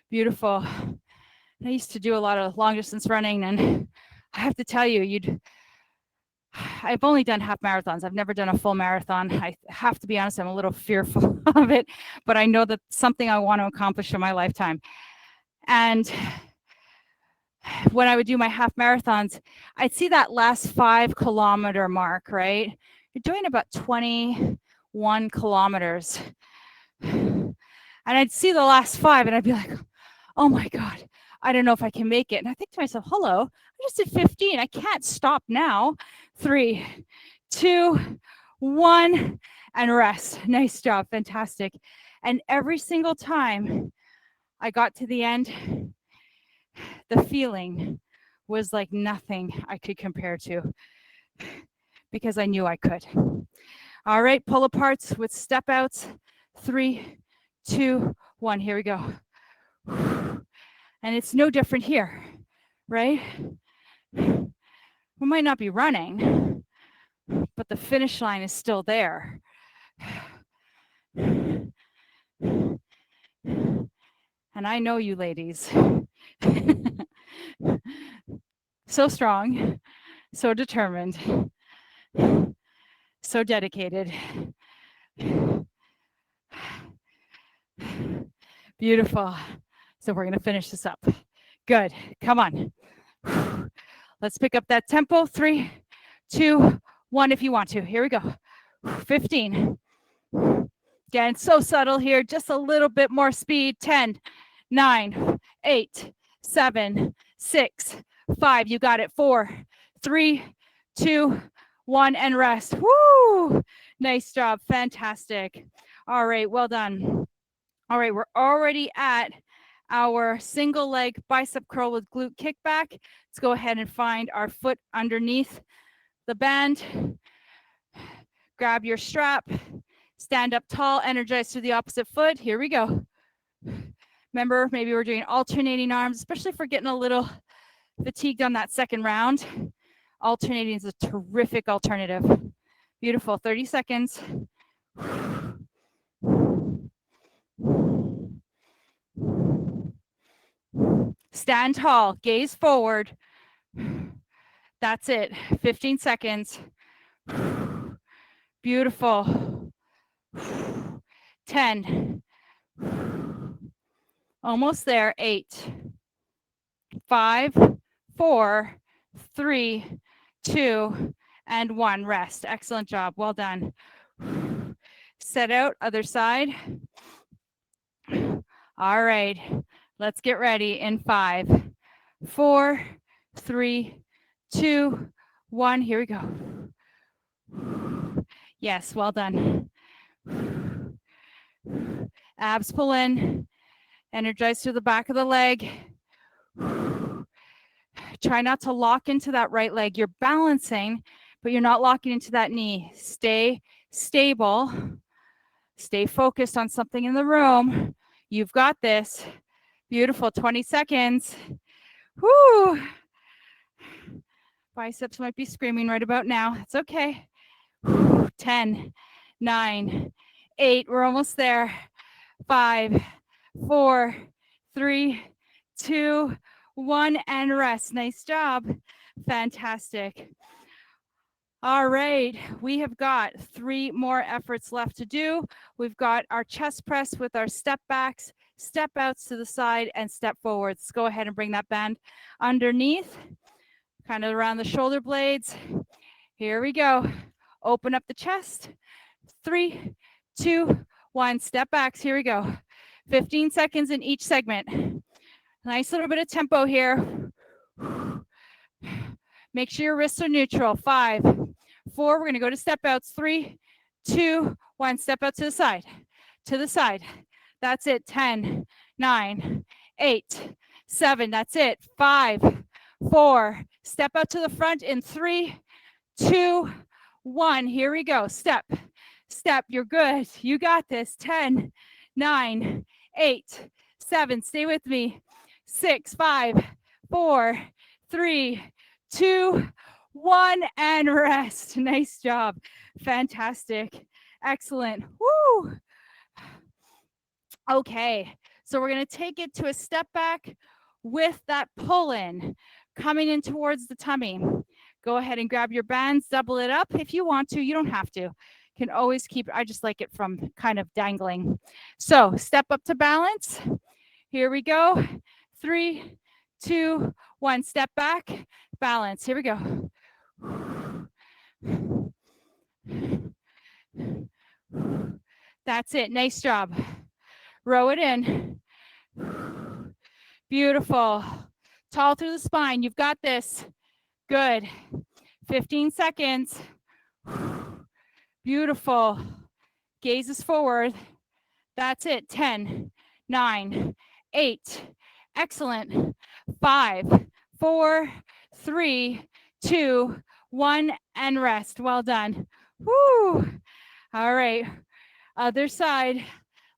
Beautiful. I used to do a lot of long distance running, and I have to tell you, I've only done half marathons. I've never done a full marathon. I have to be honest, I'm a little fearful of it, but I know that's something I want to accomplish in my lifetime. And when I would do my half marathons, I'd see that last 5 kilometer mark, right? You're doing about 21 kilometers. And I'd see the last 5 and I'd be like, oh my God, I don't know if I can make it. And I think to myself, hello, I just did 15. I can't stop now. 3, 2, 1, and rest. Nice job. Fantastic. And every single time I got to the end, the feeling was like nothing I could compare to, because I knew I could. All right, pull aparts with step outs. 3, 2, 1. Here we go. And it's no different here, right? We might not be running, but the finish line is still there. And I know you ladies. So strong, so determined, so dedicated. Beautiful. So we're going to finish this up. Good. Come on. Let's pick up that tempo. 3, 2, 1 if you want to. Here we go. 15. Again, so subtle here. Just a little bit more speed. 10, 9, 8, 7, 6, 5. You got it. 4, 3, 2, 1, and rest. Woo! Nice job. Fantastic. All right. Well done. All right. We're already at our single leg bicep curl with glute kickback. Let's go ahead and find our foot underneath the band. Grab your strap, stand up tall, energize through the opposite foot. Here we go. Remember, maybe we're doing alternating arms, especially if we're getting a little fatigued on that second round. Alternating is a terrific alternative. Beautiful. 30 seconds. Stand tall, gaze forward. That's it. 15 seconds. Beautiful. 10. Almost there. 8, 5, 4, 3, 2, and 1. Rest. Excellent job. Well done. Set out, other side. All right. Let's get ready in 5, 4, 3, 2, 1. Here we go. Yes, well done. Abs pull in. Energize through the back of the leg. Try not to lock into that right leg. You're balancing, but you're not locking into that knee. Stay stable. Stay focused on something in the room. You've got this. Beautiful. 20 seconds. Whoo! Biceps might be screaming right about now. It's okay. 10, 9, 8. We're almost there. 5, 4, 3, 2, 1, and rest. Nice job. Fantastic. All right, we have got 3 more efforts left to do. We've got our chest press with our step backs, step outs to the side, and step forwards. Let's go ahead and bring that band underneath, kind of around the shoulder blades. Here we go. Open up the chest. 3, 2, 1. Step backs. Here we go. 15 seconds in each segment. Nice little bit of tempo here. Make sure your wrists are neutral. 5, 4. We're going to go to step outs. 3, 2, 1. Step out to the side. To the side. That's it. 10, 9, 8, 7. That's it. 5, 4. Step out to the front in 3, 2, 1. Here we go. Step. Step. You're good. You got this. 10, 9, 8, 7. Stay with me. 6, 5, 4, 3, 2, 1, and rest. Nice job. Fantastic. Excellent. Woo. Okay, so we're going to take it to a step back with that pull in, coming in towards the tummy. Go ahead and grab your bands, double it up if you want to. You don't have to. You can always keep, I just like it from kind of dangling. So step up to balance. Here we go. 3, 2, 1. Step back, balance. Here we go. That's it. Nice job. Row it in. Beautiful. Tall through the spine. You've got this. Good. 15 seconds. Beautiful. Gazes forward. That's it. 10, 9, 8. Excellent. 5, 4, 3, 2, 1, and rest. Well done. Woo. All right. Other side.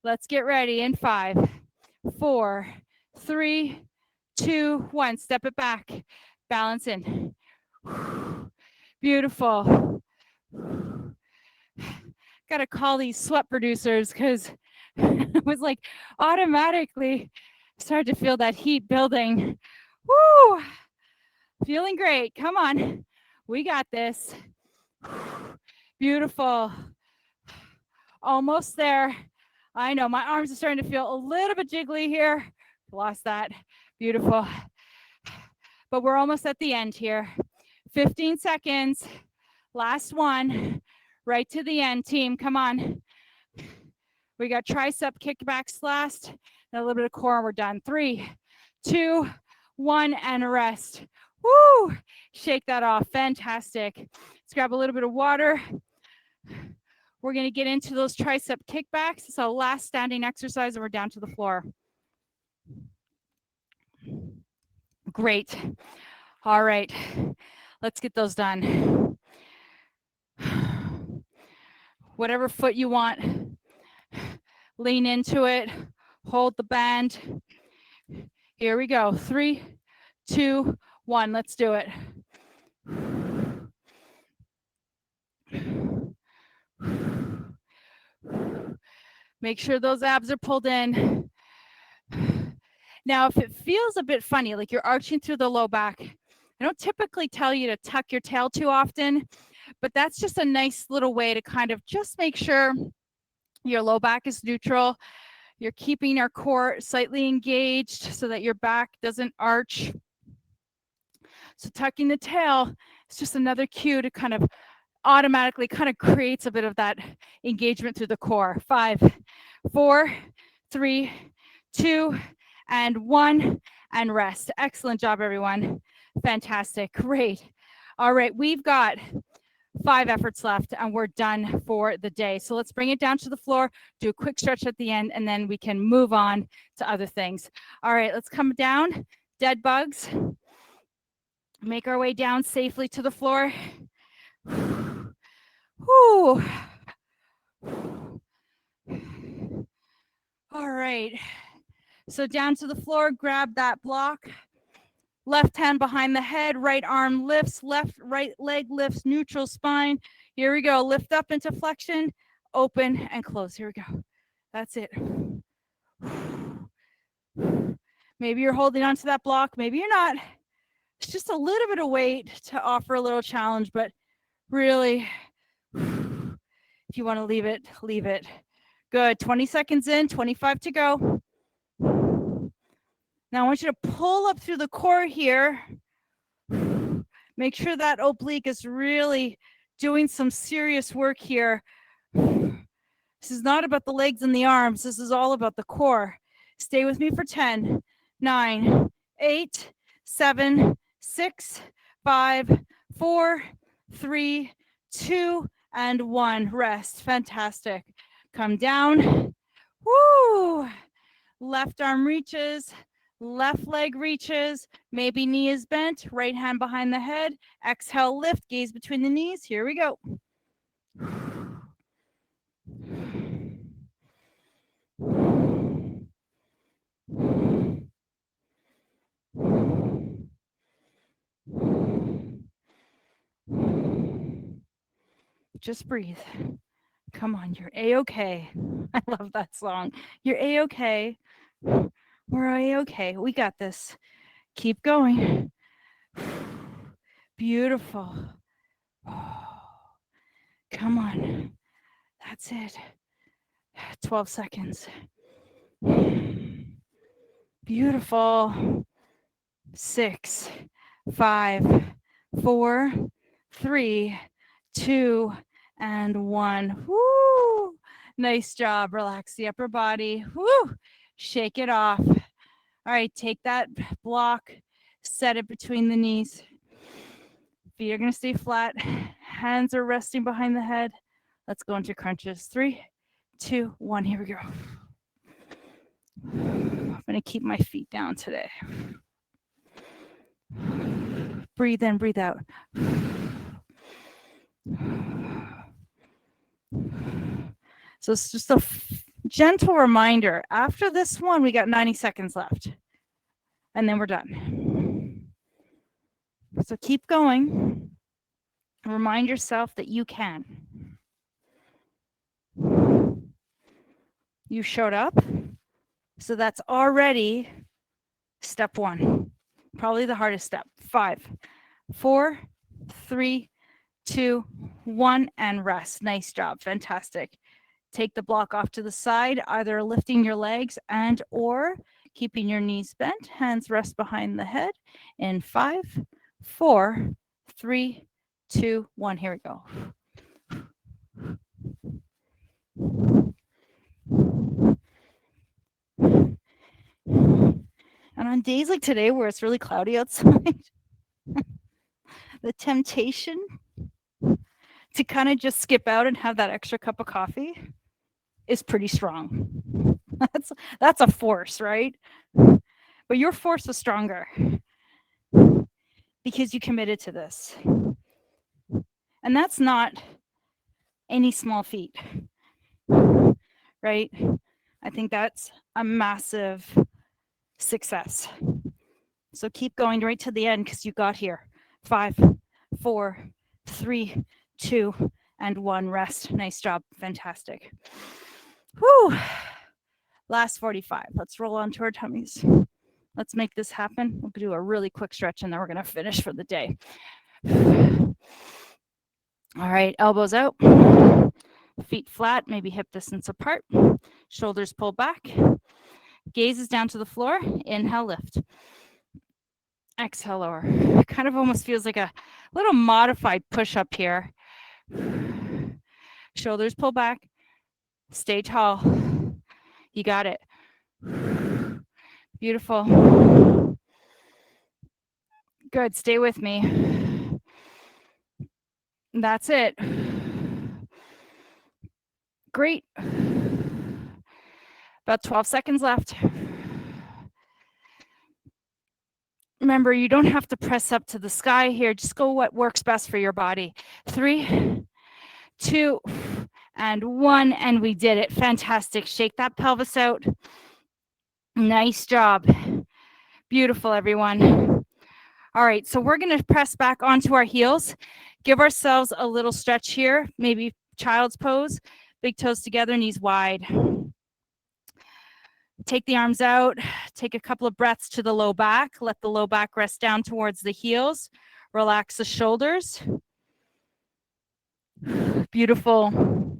Let's get ready in 5, 4, 3, 2, 1. Step it back. Balance in. Beautiful. Got to call these sweat producers because it was like automatically started to feel that heat building. Woo! Feeling great. Come on. We got this. Beautiful. Almost there. I know my arms are starting to feel a little bit jiggly here. Lost that. Beautiful. But we're almost at the end here. 15 seconds. Last one. Right to the end, team. Come on. We got tricep kickbacks last. And a little bit of core and we're done. 3, 2, 1, and rest. Woo! Shake that off. Fantastic. Let's grab a little bit of water. We're going to get into those tricep kickbacks. So last standing exercise and we're down to the floor. Great. All right. Let's get those done. Whatever foot you want, lean into it. Hold the band. Here we go. 3, 2, 1. Let's do it. Make sure those abs are pulled in. Now, if it feels a bit funny, like you're arching through the low back, I don't typically tell you to tuck your tail too often, but that's just a nice little way to kind of just make sure your low back is neutral. You're keeping your core slightly engaged so that your back doesn't arch. So tucking the tail is just another cue to kind of automatically kind of creates a bit of that engagement through the core. 5, 4, 3, 2, and 1, and rest. Excellent job, everyone. Fantastic. Great. All right, we've got 5 efforts left and we're done for the day. So let's bring it down to the floor, do a quick stretch at the end, and then we can move on to other things. All right, let's come down. Dead bugs. Make our way down safely to the floor. Whew. All right. So down to the floor, grab that block. Left hand behind the head, right arm lifts, right leg lifts, neutral spine. Here we go. Lift up into flexion, open and close. Here we go. That's it. Maybe you're holding onto that block, maybe you're not. It's just a little bit of weight to offer a little challenge, but really, if you want to leave it, leave it. Good. 20 seconds in, 25 to go. Now I want you to pull up through the core here. Make sure that oblique is really doing some serious work here. This is not about the legs and the arms. This is all about the core. Stay with me for 10, 9, 8, 7, 6, 5, 4, 3, 2, and 1. Rest. Fantastic. Come down. Woo! Left arm reaches. Left leg reaches. Maybe knee is bent. Right hand behind the head. Exhale, lift. Gaze between the knees. Here we go. Just breathe. Come on, you're A-okay. I love that song. You're A-okay. We're A-okay. We got this. Keep going. Beautiful. Come on. That's it. 12 seconds. Beautiful. 6, 5, 4, 3, 2, and 1. Woo! Nice job. Relax the upper body. Woo! Shake it off. All right, take that block, set it between the knees. Feet are going to stay flat. Hands are resting behind the head. Let's go into crunches. 3, 2, 1. Here we go. I'm going to keep my feet down today. Breathe in, breathe out. So it's just a gentle reminder. After this one, we got 90 seconds left. And then we're done. So keep going. Remind yourself that you can. You showed up. So that's already step 1. Probably the hardest step. 5, 4, 3, 2, 1, and rest. Nice job. Fantastic. Take the block off to the side, either lifting your legs and or keeping your knees bent. Hands rest behind the head in 5, 4, 3, 2, 1. Here we go. And on days like today where it's really cloudy outside, the temptation to kind of just skip out and have that extra cup of coffee is pretty strong. That's a force, right? But your force was stronger because you committed to this. And that's not any small feat, right? I think that's a massive success. So keep going right to the end because you got here. 5, 4, 3, 2, and 1. Rest. Nice job. Fantastic. Whew. Last 45. Let's roll onto our tummies. Let's make this happen. We'll do a really quick stretch and then we're going to finish for the day. All right, elbows out. Feet flat, maybe hip distance apart. Shoulders pull back. Gaze is down to the floor. Inhale, lift. Exhale, lower. Kind of almost feels like a little modified push-up here. Shoulders pull back. Stay tall. You got it. Beautiful. Good. Stay with me. That's it. Great. About 12 seconds left. Remember, you don't have to press up to the sky here. Just go what works best for your body. 3, 2, and 1. And we did it. Fantastic. Shake that pelvis out. Nice job. Beautiful, everyone. All right, so we're going to press back onto our heels. Give ourselves a little stretch here. Maybe child's pose. Big toes together, knees wide. Take the arms out take a couple of breaths to the low back. Let the low back rest down towards the heels. Relax the shoulders. Beautiful.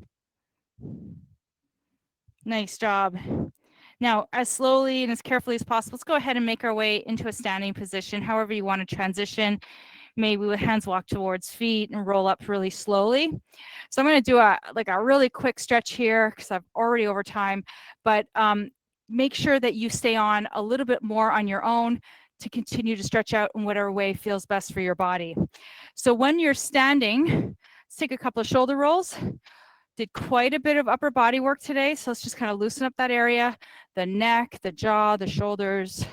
Nice job. Now, as slowly and as carefully as possible, let's go ahead and make our way into a standing position, however you want to transition. Maybe with hands walk towards feet and roll up really slowly. So I'm going to do a really quick stretch here because I've already over time, but make sure that you stay on a little bit more on your own to continue to stretch out in whatever way feels best for your body. So when you're standing, let's take a couple of shoulder rolls. Did quite a bit of upper body work today, so let's just kind of loosen up that area, the neck, the jaw, the shoulders.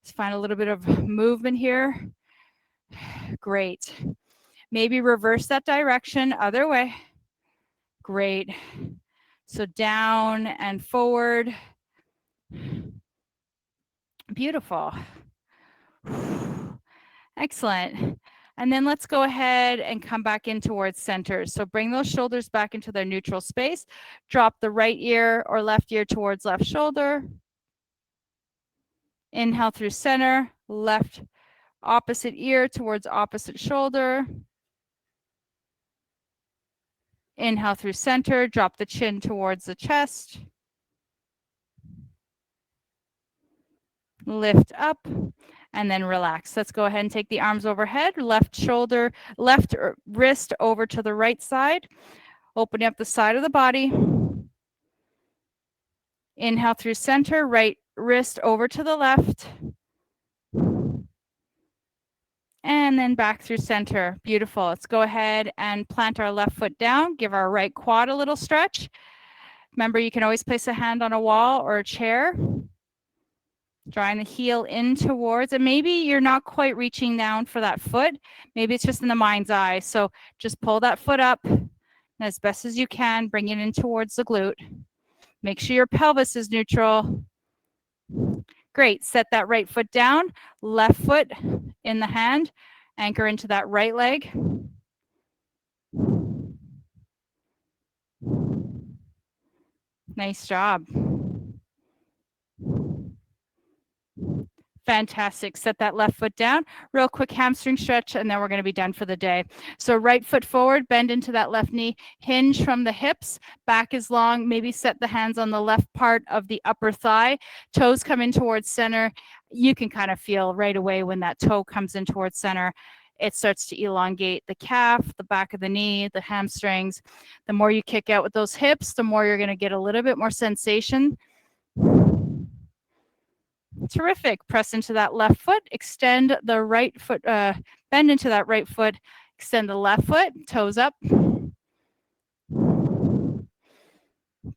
Let's find a little bit of movement here. Great. Maybe reverse that direction, other way. Great. So down and forward. Beautiful. Excellent. And then let's go ahead and come back in towards center. So bring those shoulders back into their neutral space. Drop the right ear or left ear towards left shoulder. Inhale through center, left opposite ear towards opposite shoulder. Inhale through center, drop the chin towards the chest. Lift up and then relax. Let's go ahead and take the arms overhead, left shoulder, left wrist over to the right side, opening up the side of the body. Inhale through center, right wrist over to the left. And then back through center. Beautiful. Let's go ahead and plant our left foot down, give our right quad a little stretch. Remember, you can always place a hand on a wall or a chair. Drawing the heel in towards, and maybe you're not quite reaching down for that foot. Maybe it's just in the mind's eye. So just pull that foot up and as best as you can, bring it in towards the glute. Make sure your pelvis is neutral. Great. Set that right foot down, left foot in the hand, anchor into that right leg. Nice job. Fantastic. Set that left foot down. Real quick hamstring stretch, and then we're going to be done for the day. So right foot forward, bend into that left knee, hinge from the hips, back is long. Maybe set the hands on the left part of the upper thigh. Toes come in towards center. You can kind of feel right away when that toe comes in towards center. It starts to elongate the calf, the back of the knee, the hamstrings. The more you kick out with those hips, the more you're going to get a little bit more sensation. Terrific. Press into that left foot, extend the right foot, bend into that right foot, extend the left foot, toes up,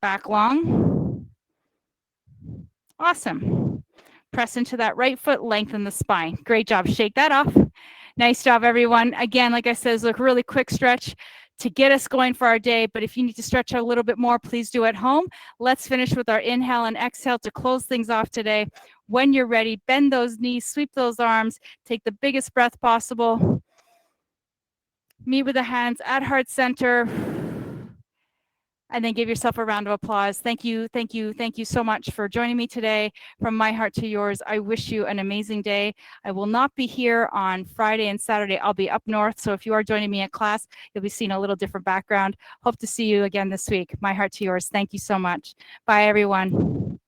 back long. Awesome. Press into that right foot, lengthen the spine. Great job. Shake that off. Nice job, everyone. Again, like I said, it's a really quick stretch to get us going for our day, but if you need to stretch out a little bit more, please do at home. Let's finish with our inhale and exhale to close things off today. When you're ready, bend those knees, sweep those arms, take the biggest breath possible. Meet with the hands at heart center, and then give yourself a round of applause. Thank you, thank you, thank you so much for joining me today. From my heart to yours, I wish you an amazing day. I will not be here on Friday and Saturday. I'll be up north, so if you are joining me at class, you'll be seeing a little different background. Hope to see you again this week. My heart to yours. Thank you so much. Bye, everyone.